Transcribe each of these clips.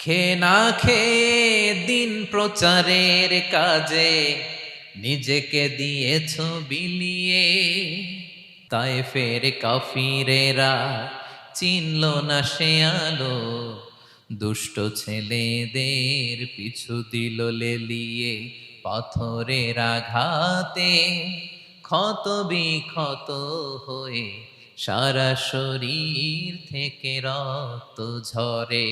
খেয়ে না খেয়ে দিন প্রচারের কাজে নিজেকে দিয়েছ বিলিয়ে, তায়েফের কাফিরেরা চিনল না সে আলো, দুষ্ট ছেলেদের পিছু দিল লেলিয়ে। পাথরের আঘাতে ক্ষত বিক্ষত হয়ে সারা শরীর থেকে রক্ত ঝরে।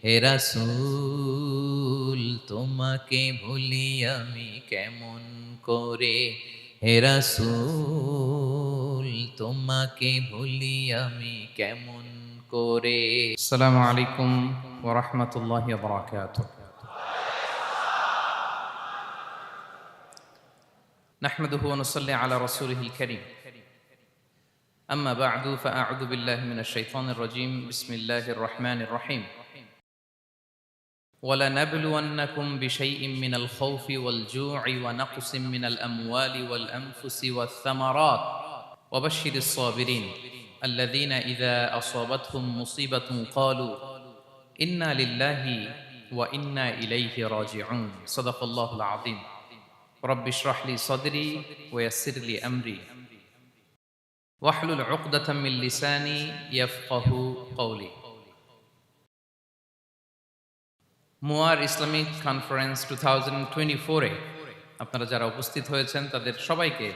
হে রাসূল তোমাকে ভুলি আমি কেমন করে, হে রাসূল তোমাকে ভুলি আমি কেমন করে। আসসালামু আলাইকুম ওয়া রাহমাতুল্লাহি ওয়া বারাকাতুহু। নাহমাদুহু ওয়া নুসাল্লি আলা রাসূলিহিল কারীম। আম্মা বা'দু ফাআউযু বিল্লাহি মিনাশ শাইতানির রাজীম। বিসমিল্লাহির রাহমানির রাহিম। وَلَنَبْلُوَنَّكُمْ بِشَيْءٍ مِّنَ الْخَوْفِ وَالْجُوعِ وَنَقْصٍ مِّنَ الْأَمْوَالِ وَالْأَنفُسِ وَالثَّمَرَاتِ وَبَشِّرِ الصَّابِرِينَ الَّذِينَ إِذَا أَصَابَتْهُم مُّصِيبَةٌ قَالُوا إِنَّا لِلَّهِ وَإِنَّا إِلَيْهِ رَاجِعُونَ صدق الله العظيم رب اشرح لي صدري ويسر لي أمري واحلل عقدة من لساني يفقه قولي। মুয়ার ইসলামিক কনফারেন্স 2024-এ আপনারা যারা উপস্থিত হয়েছেন তাদের সবাইকে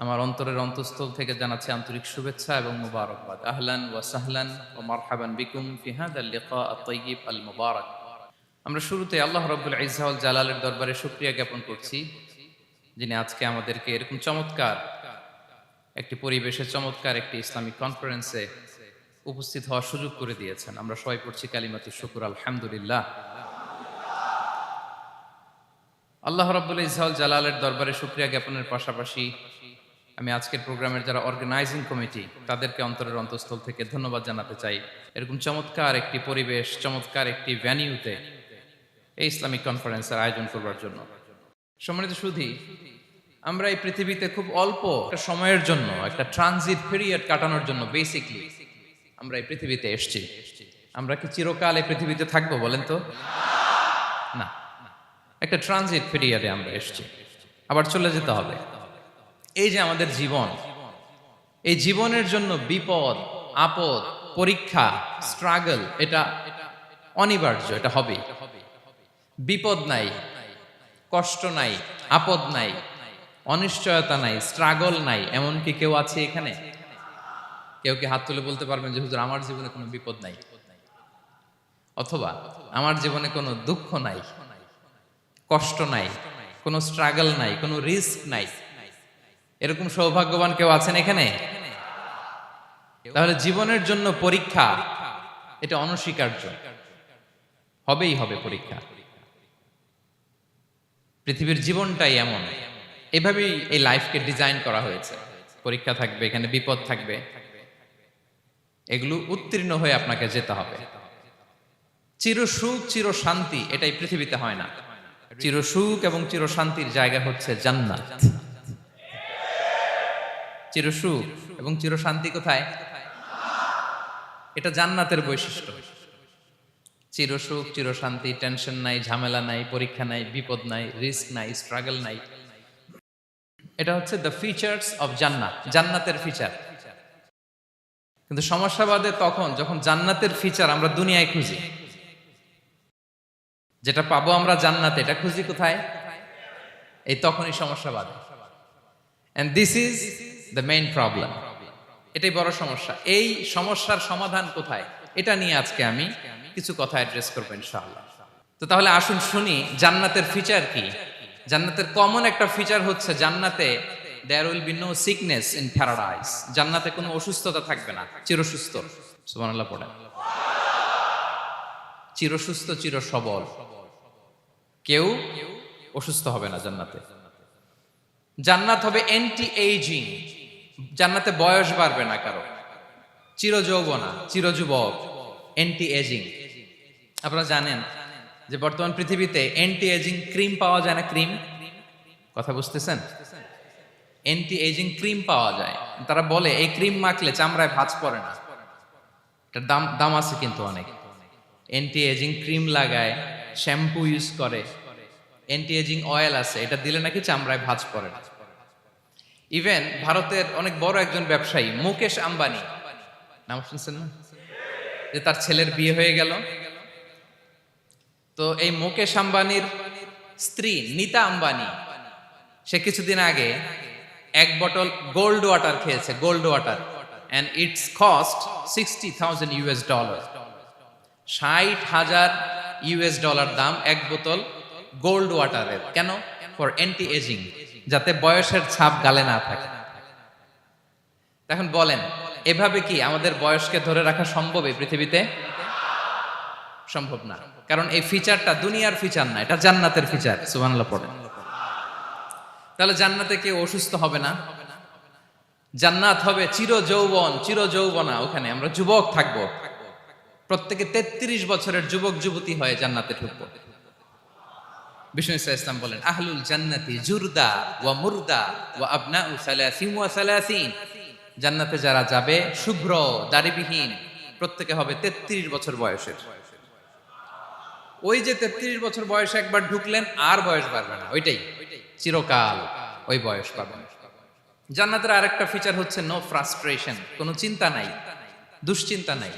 আমার অন্তরের অন্তঃস্থল থেকে জানাচ্ছি আন্তরিক শুভেচ্ছা এবং মুবারকবাদ। আহলান ওয়া সাহলান ওয়া মারহাবান বিকুম ফি হাযাল লিকা আত-তাইয়্যিব আল মুবারাক। আমরা শুরুতে আল্লাহ রাব্বুল ইজ্জা ওয়াল জালালের দরবারে শুকরিয়া জ্ঞাপন করছি, যিনি আজকে আমাদেরকে এরকম চমৎকার একটি পরিবেশে চমৎকার একটি ইসলামিক কনফারেন্সে উপস্থিত হওয়ার সুযোগ করে দিয়েছেন। আমরা সবাই পড়ছি কালিমাতুশ শুকর আলহামদুলিল্লাহ। আল্লাহ রাব্বুল ইজ্জা ওয়াল জালালের দরবারে শুকরিয়া জ্ঞাপনের পাশাপাশি আমি আজকের প্রোগ্রামের যারা অর্গানাইজিং কমিটি তাদেরকে অন্তরের অন্তঃস্থল থেকে ধন্যবাদ জানাতে চাই, এরকম চমৎকার একটি পরিবেশ, চমৎকার একটি ভ্যানিউতে এই ইসলামিক কনফারেন্সের আয়োজন করবার জন্য। সম্মানিত সুধী, আমরা এই পৃথিবীতে খুব অল্প একটা সময়ের জন্য, একটা ট্রানজিট পিরিয়ড কাটানোর জন্য বেসিকলি আমরা এই পৃথিবীতে এসেছি। আমরা কি চিরকাল এই পৃথিবীতে থাকবো বলেন তো? না, একটা ট্রানজিট পিরিয়ডে আমরা এসেছি, আবার চলে যেতে হবে। এই যে আমাদের জীবন, এই জীবনের জন্য বিপদ, আপদ, পরীক্ষা, স্ট্রাগল এটা অনিবার্য, এটা হবে। বিপদ নাই, কষ্ট নাই, আপদ নাই, অনিশ্চয়তা নাই, স্ট্রাগল নাই, এমনকি কেউ আছে এখানে? কেউ কি হাত তুলে বলতে পারবেন যে হুজুর আমার জীবনে কোনো বিপদ নাই, অথবা আমার জীবনে কোনো দুঃখ নাই, কষ্ট নাই, কোনো স্ট্রাগল নাই, কোনো রিস্ক নাই? এরকম সৌভাগ্যবান কেউ আছেন এখানে? তাহলে জীবনের জন্য পরীক্ষা এটা অনস্বীকার্য, হবেই হবে পরীক্ষা। পৃথিবীর জীবনটাই এমন, এভাবেই এই লাইফকে ডিজাইন করা হয়েছে। পরীক্ষা থাকবে, এখানে বিপদ থাকবে, এগুলো উত্তীর্ণ হয়ে আপনাকে যেতে হবে। চির সুখ চির শান্তি এটাই পৃথিবীতে হয় না। চির সুখ এবং চির শান্তির জায়গা হচ্ছে জান্নাত। চির সুখ এবং চির শান্তি কোথায়? এটা জান্নাতের বৈশিষ্ট্য। চির সুখ চির শান্তি, টেনশন নাই, ঝামেলা নাই, পরীক্ষা নাই, বিপদ নাই, রিস্ক নাই, স্ট্রাগল নাই, এটা হচ্ছে দ্য ফিচার্স অফ জান্নাত, জান্নাতের ফিচার। কিন্তু সমস্যা বাদে তখন যখন জান্নাতের ফিচার আমরা দুনিয়ায় খুঁজি, যেটা পাবো আমরা জান্নাতে, এটা খুঁজি কোথায়? এই তখনই সমস্যা বাদে। And this is the main problem. এটাই বড় সমস্যা। এই সমস্যার সমাধান কোথায়, এটা নিয়ে আজকে আমি কিছু কথা অ্যাড্রেস করবো ইনশাআল্লাহ। তো তাহলে আসুন শুনি জান্নাতের ফিচার কি। জান্নাতের কমন একটা ফিচার হচ্ছে জান্নাতে there will be no sickness in paradise. জান্নাতে কোনো অসুস্থতা থাকবে না, চিরসুস্থ। সুবহানাল্লাহ পড়েন। চিরসুস্থ, চির সবল, কেউ অসুস্থ হবে না জান্নাতে। জান্নাত হবে অ্যান্টি এইজিং, জান্নাতে বয়স বাড়বে না কারো, চির যৌবনা, চির যুবক, অ্যান্টি এজিং। আপনারা জানেন যে বর্তমান পৃথিবীতে অ্যান্টি এজিং ক্রিম পাওয়া যায় না? ক্রিম, কথা বুঝতেছেন? অ্যান্টি এজিং ক্রিম পাওয়া যায়। তারা বলে এই ক্রিম মাখলে চামড়ায় ভাঁজ পড়ে না। এটার দাম আছে কিন্তু অনেক। অ্যান্টি এজিং ক্রিম লাগায়, শ্যাম্পু ইউজ করে, অ্যান্টি এজিং অয়েল আছে, এটা দিলে নাকি চামড়ায় ভাঁজ পড়ে না। ইভেন ভারতের অনেক বড় একজন ব্যবসায়ী মুকেশ আম্বানি, নাম শুনছেন না, যে তার ছেলের বিয়ে হয়ে গেল, তো এই মুকেশ আম্বানির স্ত্রী নীতা আম্বানি, সে কিছুদিন আগে এক বটল গোল্ড ওয়াটার খেয়েছে, gold water, and it's cost $60,000 $60,000 দাম এক বোতল গোল্ড ওয়াটারের। কেন? ফর অ্যান্টি এজিং, যাতে বয়সের ছাপ গালে না থাকে। এখন বলেন, এভাবে কি আমাদের বয়সকে ধরে রাখা সম্ভব এই পৃথিবীতে? সম্ভব না, কারণ এই ফিচারটা দুনিয়ার ফিচার না, এটা জান্নাতের ফিচার। সুবহানাল্লাহ পড়েন। তাহলে জান্নাতে কেউ অসুস্থ হবে না, জান্নাত হবে চির যৌবন, চির যৌবনা, ওখানে আমরা যুবক থাকবো, প্রত্যেকে 33 বছরের যুবক যুবতী হয়ে জান্নাতে ঢুকবো। বিষ্ণু ইসলাম বলেন, আহলুল জান্নাতি জুরদা ওয়া মুরদা ওয়া আবনাউ সালাসিন ওয়া সালাসিন, জান্নাতে যারা যাবে শুভ্র দাড়িবিহীন, প্রত্যেকে হবে 33 বছর বয়সের। ওই যে 33 বছর বয়সে একবার ঢুকলেন, আর বয়স বাড়বে না, ওইটাই চিরকাল ওই বয়স পাবেন। জান্নাতের আরেকটা ফিচার হচ্ছে নো ফ্রাস্ট্রেশন, কোনো চিন্তা নাই, দুশ্চিন্তা নাই,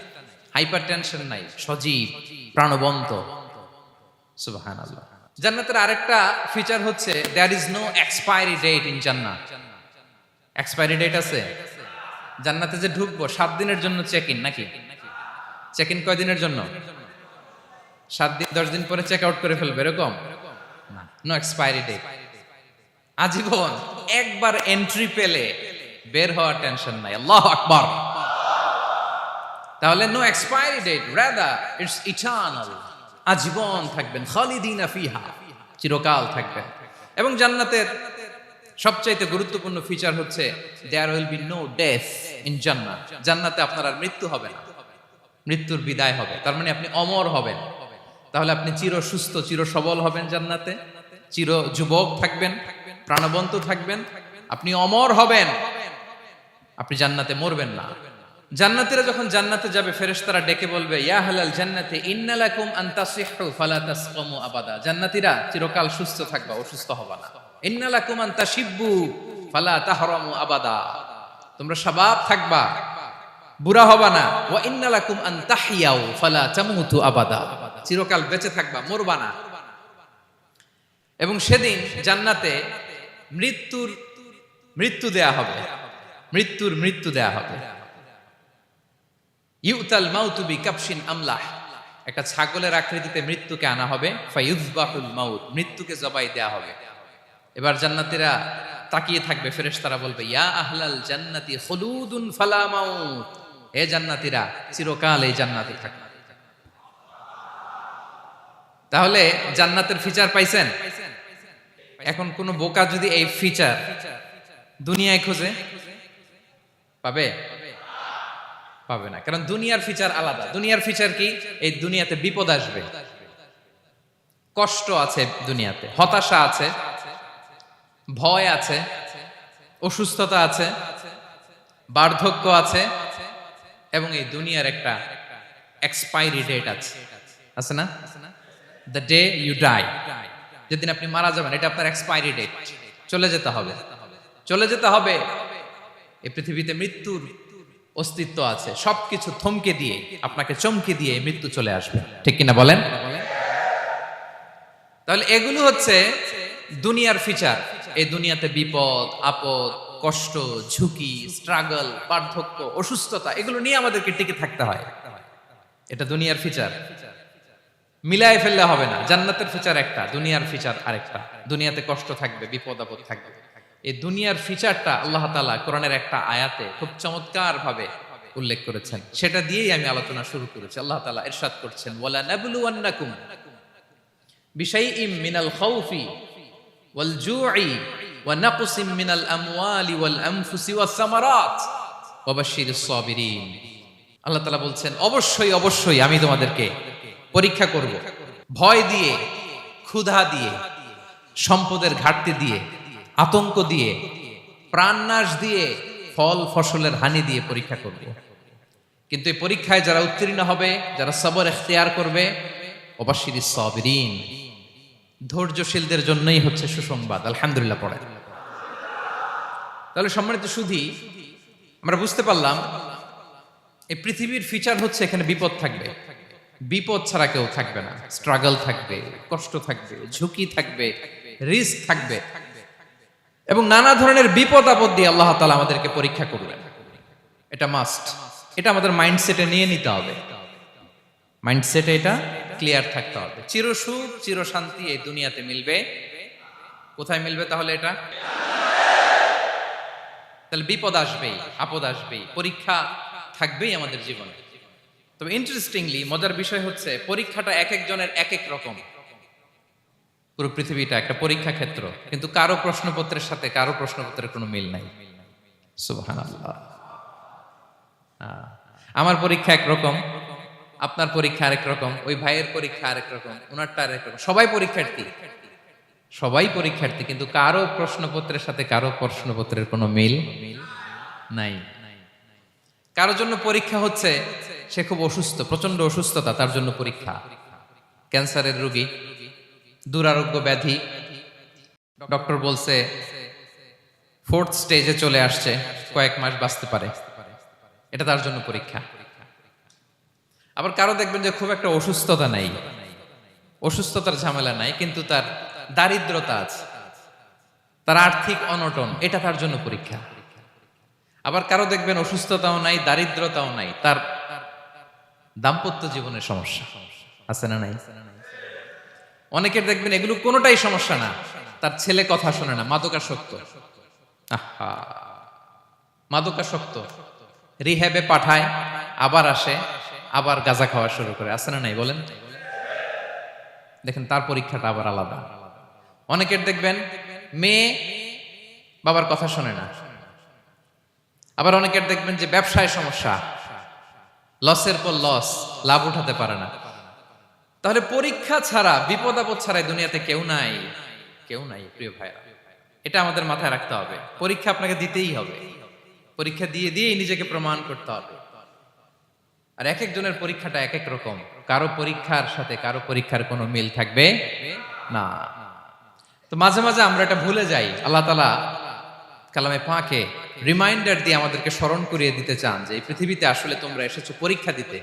হাইপার টেনশন নাই, সজীব প্রাণবন্ত। সুবহানাল্লাহ। জান্নাতের আরেকটা ফিচার হচ্ছে there is no expiry date in জান্নাত। এক্সপায়ারি ডেট আছে? জান্নাতে যে ঢুকবো 7 দিনের জন্য চেক ইন, নাকি চেক ইন কয় দিনের জন্য? 7 দিন 10 দিন পরে চেক আউট করে ফেলবে, এরকম না, নো এক্সপায়ারি ডেট, আজীবন। একবার এন্ট্রি পেলে বের হওয়ার টেনশন নাই। আল্লাহু আকবার। তাহলে no expiry date, rather it's eternal, আজীবন থাকবেন, খালিদিনা ফিহা, চিরকাল থাকবেন। এবং জান্নাতের সবচাইতে গুরুত্বপূর্ণ ফিচার হচ্ছে there will be no death in জান্নাত। জান্নাতে আপনার আর মৃত্যু হবে না, মৃত্যুর বিদায় হবে, তার মানে আপনি অমর হবেন। তাহলে আপনি চির সুস্থ, চির সবল হবেন জান্নাতে, চির যুবক থাকবেন, প্রাণবন্ত থাকবেন, আপনি অমর হবেন, আপনি জান্নাতে মরবেন না। জান্নাতীরা যখন জান্নাতে যাবে, ফেরেশতারা ডেকে বলবে, ইয়া আহলাল জান্নাতি ইন্না লাকুম আন তাসিহু ফালা তাসকামু আবাদা। জান্নাতীরা চিরকাল সুস্থ থাকবা, অসুস্থ হবা না। ইন্না লাকুম আন তাশিব্বু ফালা তাহরামু আবাদা, তোমরা শাবাব থাকবা, বুড়া হবা না। ওয়া ইন্না লাকুম আন তাহইয়াউ ফালা তামুতু আবাদা, চিরকাল বেঁচে থাকবা, মরবা না। এবং সেদিন জান্নাতে মৃত্যু দেয়া হবে, মৃত্যু দেয়া হবে। ইউতাল মাউতু বিকাবশিন আমলাহ, একটা ছাগলের আকৃতিতে মৃত্যুকে আনা হবে। ফায়ুযবাহুল মাউত, মৃত্যুকে জবাই দেয়া হবে। এবার জান্নাতীরা তাকিয়ে থাকবে, ফেরেশতারা বলবে, ইয়া আহলাল জান্নাতি খুলুদুন ফালা মাউত, হে জান্নাতীরা চিরকাল এই জান্নাতে থাকবে। তাহলে জান্নাতের ফিচার পাইছেন? এখন কোন বোকা যদি এই ফিচার দুনিয়ায় খোঁজে, পাবে? পাবে না, কারণ দুনিয়ার ফিচার আলাদা। দুনিয়ার ফিচার কি? এই দুনিয়াতে বিপদ আসবে, কষ্ট আছে দুনিয়াতে, হতাশা আছে, ভয় আছে, অসুস্থতা আছে, বার্ধক্য আছে, এবং এই দুনিয়ার একটা এক্সপায়ারি ডেট আছে না? দ্য ডে ইউ ডাই, যেদিন আপনি মারা যাবেন, এটা আপনার এক্সপায়ারি ডেট, চলে যেতে হবে, চলে যেতে হবে। এই পৃথিবীতে মৃত্যুর অস্তিত্ব আছে, সবকিছু থমকে দিয়ে, আপনাকে চমকে দিয়ে মৃত্যু চলে আসবে, ঠিক কিনা বলেন? তাহলে এগুলো হচ্ছে দুনিয়ার ফিচার। এই দুনিয়াতে বিপদ আপদ, কষ্ট, ঝুঁকি, স্ট্রাগল, বার্ধক্য, অসুস্থতা, এগুলো নিয়ে আমাদেরকে টিকে থাকতে হয়। এটা দুনিয়ার ফিচার, মিলাই ফেললে হবে না। জান্নাতের ফিচার একটা, দুনিয়ার ফিচার আরেকটা। দুনিয়াতে কষ্ট থাকবে, বিপদ আপদ থাকবে। এই দুনিয়ার ফিচারটা আল্লাহ তাআলা কোরআনের একটা আয়াতে খুব চমৎকার ভাবে উল্লেখ করেছেন, সেটা দিয়েই আমি আলোচনা শুরু করেছি। আল্লাহ তাআলা ইরশাদ করছেন, ওয়ালা নাবলুওয়ান্নাকুম বিশাইইম মিনাল খাউফি ওয়াল জুই ওয়া নাকসিম মিনাল আমওয়ালি ওয়াল আনফুসি ওয়াস সামারাত ওয়া বাশশিরিস সাবিরিন। আল্লাহ তাআলা বলছেন, অবশ্যই অবশ্যই আমি তোমাদেরকে পরীক্ষা করব, ভয় দিয়ে, ক্ষুধা দিয়ে, সম্পদের ঘাটতি দিয়ে, আতঙ্ক দিয়ে, প্রাণনাশ দিয়ে, ফল ফসলের হানি দিয়ে পরীক্ষা করব। কিন্তু এই পরীক্ষায় যারা উত্তীর্ণ হবে, যারা সবর ইখতিয়ার করবে, ওয়াবাশশিরিস সাবিরিন, ধৈর্যশীলদের জন্যই হচ্ছে সুসংবাদ। আলহামদুলিল্লাহ পড়ে। তাহলে সম্মানিত সুধী, আমরা বুঝতে পারলাম এই পৃথিবীর ফিচার হচ্ছে এখানে বিপদ থাকবে, বিপদ ছাড়া কেউ থাকবে না। স্ট্রাগল থাকবে, কষ্ট থাকবে, ঝুঁকি থাকবে, রিস্ক থাকবে, এবং নানা ধরনের বিপদ আপদ দিয়ে আল্লাহ তাআলা আমাদেরকে পরীক্ষা করবেন। এটা মাস্ট, এটা আমাদের মাইন্ডসেটে নিয়ে নিতে হবে। মাইন্ডসেটে এটা ক্লিয়ার থাকতে হবে। চিরসুখ চিরশান্তি এই দুনিয়াতে মিলবে, কোথায় মিলবে তাহলে? এটা তাহলে বিপদ আসবেই, আপদ আসবেই, পরীক্ষা থাকবেই আমাদের জীবনে। তবে ইন্টারেস্টিংলি মজার বিষয় হচ্ছে পরীক্ষাটা এক একজনের এক এক রকম। পুরো পৃথিবীটা একটা পরীক্ষা ক্ষেত্র, কিন্তু কারো প্রশ্নপত্রের সাথে কারো প্রশ্নপত্রের কোনো মিল নাই। সুবহানাল্লাহ। আমার পরীক্ষা একরকম, আপনার পরীক্ষা আরেক রকম, ওই ভাইয়ের পরীক্ষা আরেক রকম, ওনারটা আরেক রকম। সবাই পরীক্ষার্থী, সবাই পরীক্ষার্থী, কিন্তু কারো প্রশ্নপত্রের সাথে কারো প্রশ্নপত্রের কোনো মিল নাই। কারোর জন্য পরীক্ষা হচ্ছে সে খুব অসুস্থ, প্রচন্ড অসুস্থতা, তার জন্য পরীক্ষা। ক্যান্সারের রোগী, দুরারোগ্য ব্যাধি, ডক্টর বলছে 4th স্টেজে চলে আসছে, কয়েক মাস বাঁচতে পারে, এটা তার জন্য পরীক্ষা। আবার কারো দেখবেন যে খুব একটা অসুস্থতা নাই, অসুস্থতার ঝামেলা নাই, কিন্তু তার দারিদ্রতা আছে, তার আর্থিক অনটন, এটা তার জন্য পরীক্ষা। আবার কারো দেখবেন অসুস্থতাও নাই, দারিদ্রতাও নাই, তার দাম্পত্য জীবনের সমস্যা আছে না নাই? অনেকের দেখবেন এগুলো কোনোটাই সমস্যা না, তার ছেলে কথা শোনে না, মাদকাসক্ত। আহা, মাদকাসক্ত, রিহ্যাবে পাঠায়, আবার আসে, আবার গাঁজা খাওয়া শুরু করে, আছে না নাই বলেন? দেখেন তার পরীক্ষাটা আবার আলাদা। অনেকের দেখবেন মেয়ে বাবার কথা শোনে না। আবার অনেকের দেখবেন যে ব্যবসায় সমস্যা, লসের পর লস, লাভ উঠাতে পারে না। তাহলে পরীক্ষা ছাড়া, বিপদ আপদ ছাড়া দুনিয়াতে কেউ নাই, কেউ নাই প্রিয় ভাইরা। এটা আমাদের মাথায় রাখতে হবে। পরীক্ষা আপনাকে দিতেই হবে, পরীক্ষা দিয়ে দিয়েই নিজেকে প্রমাণ করতে হবে। আর এক একজনের পরীক্ষাটা এক এক রকম, কারো পরীক্ষার সাথে কারো পরীক্ষার কোনো মিল থাকবে না। তো মাঝে মাঝে আমরা এটা ভুলে যাই। আল্লাহ তাআলা কালামে পাকে রিমাইন্ডার দিয়ে আমাদেরকে স্মরণ করিয়ে দিতে চান যে এই পৃথিবীতে আসলে তোমরা এসেছো পরীক্ষা দিতে।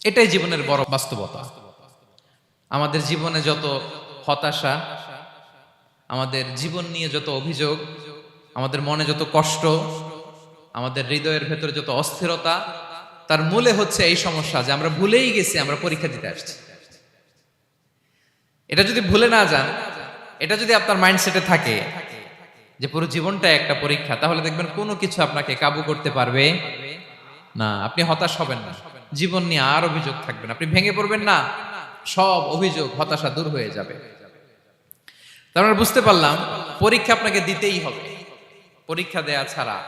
এটাই জীবনের বড় বাস্তবতা। আমাদের জীবনে যত হতাশা, আমাদের জীবন নিয়ে যত অভিযোগ, আমাদের মনে যত কষ্ট, আমাদের হৃদয়ের ভেতরে যত অস্থিরতা, তার মূলে হচ্ছে এই সমস্যা যে আমরা ভুলেই গেছি আমরা পরীক্ষা দিতে আসছি। এটা যদি ভুলে না যান, এটা যদি আপনার মাইন্ডসেটে থাকে যে পুরো জীবনটা একটা পরীক্ষা, তাহলে দেখবেন কোনো কিছু আপনাকে কাবু করতে পারবে না। আপনি হতাশ হবেন না, জীবন নিয়ে আর অভিযোগ থাকবে না, আপনি ভেঙে পড়বেন না, সব অভিযোগ হতাশা দূর হয়ে যাবে। তার মানে বুঝতে পারলাম পরীক্ষা আপনাকে দিতেই হবে। পরীক্ষা দেয়া ছাড়া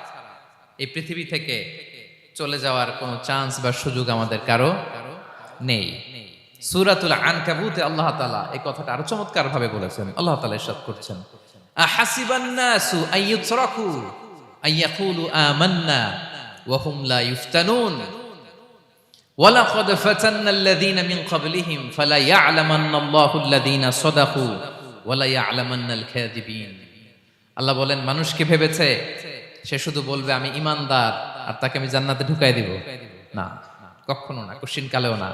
এই পৃথিবী থেকে চলে যাওয়ার কোনো চান্স বা সুযোগ আমাদের কারো নেই। সূরাতুল আনকাবুতে আল্লাহ তাআলা এই কথাটা আরো চমৎকার ভাবে বলেছেন। আল্লাহ তাআলা ইরশাদ করছেন, আহাসিবান নাসু আইয়ুতরাকু আইয়াকুলু আমান্না ওয়া হুম লা ইফতানুন ওয়ালাকাদ ফাতান্নাল্লাযীনা মিন ক্বাবলিহিম ফালা ইয়া'লামান্নাল্লাহু আল্লাযীনা সাদাকু ওয়ালা ইয়া'লামান্নাল কাযিবিন। আল্লাহ বলেন, মানুষকে ভেবেছে সে শুধু বলবে আমি ঈমানদার আর তাকে আমি জান্নাতে ঢুকাই দিব? না, কখনো না, কোশ্চিন কালেও না।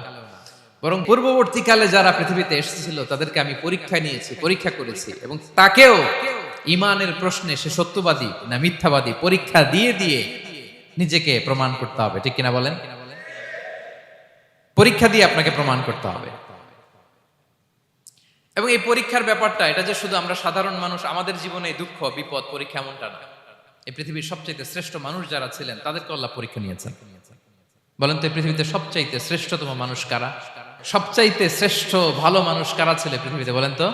বরং পূর্ববর্তীকালে যারা পৃথিবীতে এসেছিল তাদেরকে আমি পরীক্ষায় নিয়েছি, পরীক্ষা করেছি, এবং তাকেও ঈমানের প্রশ্নে সে সত্যবাদী না মিথ্যাবাদী পরীক্ষা দিয়ে দিয়ে নিজেকে প্রমাণ করতে হবে। ঠিক কিনা বলেন? পরীক্ষা দিয়ে আপনাকে প্রমাণ করতে হবে। এবং এই পরীক্ষার ব্যাপারটা, এটা যে শুধু আমরা সাধারণ মানুষ আমাদের জীবনে দুঃখ বিপদ পরীক্ষা এমনটা না। এই পৃথিবীর সবচাইতে শ্রেষ্ঠ মানুষ যারা ছিলেন তাদেরকে আল্লাহ পরীক্ষা নিয়েছেন। বলেন তো এই পৃথিবীতে সবচাইতে শ্রেষ্ঠতম মানুষ কারা? সবচাইতে শ্রেষ্ঠ ভালো মানুষ কারা ছিল পৃথিবীতে? বলেন তো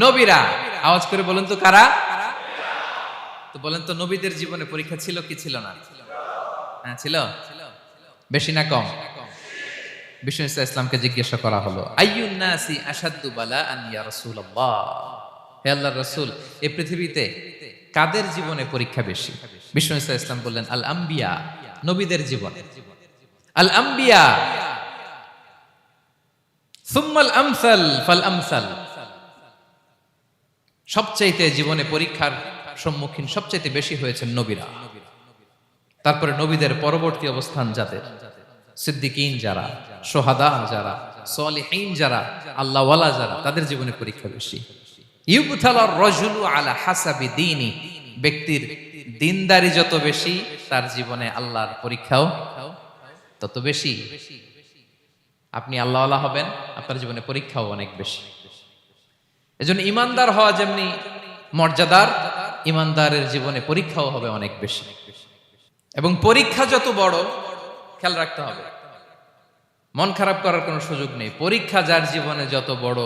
নবীরা। আওয়াজ করে বলেন তো কারা? তো বলেন তো নবীদের জীবনে পরীক্ষা ছিল কি ছিল না? হ্যাঁ ছিল। বেশি না কম? বিষ্ণু ইসলামকে জিজ্ঞাসা করা হলো, আইয়ুন নাসি আশাদ্দু বালাআন ইয়া রাসূলুল্লাহ, হে আল্লাহর রাসূল, এই পৃথিবীতে কাদের জীবনে পরীক্ষা বেশি? বিষ্ণু ইসলাম বললেন, আল আম্বিয়া, নবীদের জীবন। আল আম্বিয়া সুম্মাল আমসাল ফাল আমসাল, সবচাইতে জীবনে পরীক্ষার সম্মুখীন সবচাইতে বেশি হয়েছেন নবীরা। তারপরে নবীদের পরবর্তী অবস্থান যাদের, সিদ্দিকিন যারা, সোহাদা যারা, সালিহিন যারা, আল্লাহওয়ালা যারা, তাদের জীবনে পরীক্ষা বেশি। ইউবতালার রাজুলু আলা হাসাবি দীনি, ব্যক্তির দিনদারি যত বেশি তার জীবনে আল্লাহর পরীক্ষাও তত বেশি। আপনি আল্লাহওয়ালা হবেন, আপনার জীবনে পরীক্ষাও অনেক বেশি। এজন্য ইমানদার হওয়া যেমনি মর্যাদার, ইমানদারের জীবনে পরীক্ষাও হবে অনেক বেশি। এবং পরীক্ষা যত বড়, খেয়াল রাখতে হবে, মন খারাপ করার কোনো সুযোগ নেই। পরীক্ষা যার জীবনে যত বড়,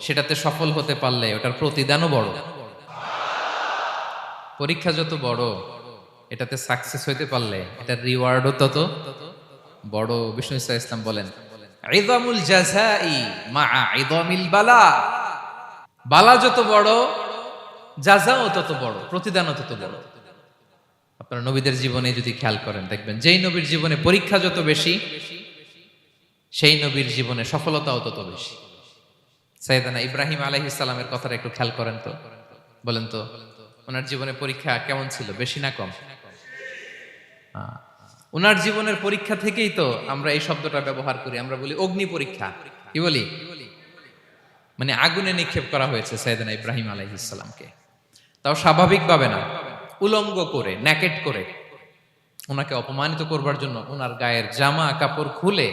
সেটাতে সফল হতে পারলে ওটার প্রতিদানও বড়। পরীক্ষা যত বড়, এটাতে সাকসেস হইতে পারলে এটার রিওয়ার্ডও তত বড়। বিষ্ণু ইসলাম বলেন, ইযামুল জাযাই মাআ ইযামিল বালা, বালা যত বড়, জাযাও তত বড়, প্রতিদানও তত বড়। আপনারা নবীদের জীবনে যদি খেয়াল করেন, দেখবেন যেই নবীর জীবনে পরীক্ষা যত বেশি, সেই নবীর জীবনে সফলতাও তত বেশি। সাইয়েদনা ইব্রাহিম আলাইহিস সালামের কথাটা একটু খেয়াল করেন তো, বলেন তো ওনার জীবনে পরীক্ষা কেমন ছিল, বেশি না কম? ওনার জীবনের পরীক্ষা থেকেই তো আমরা এই শব্দটা ব্যবহার করি, আমরা বলি অগ্নি পরীক্ষা। কি বলি? মানে আগুনে নিক্ষেপ করা হয়েছে সাইয়েদনা ইব্রাহিম আলাইহিস সালামকে, তাও স্বাভাবিকভাবে না, উলঙ্গ করে, ন্যাকেট করে ওনাকে অপমানিত করবার জন্য ওনার গায়ের জামা কাপড় খুলে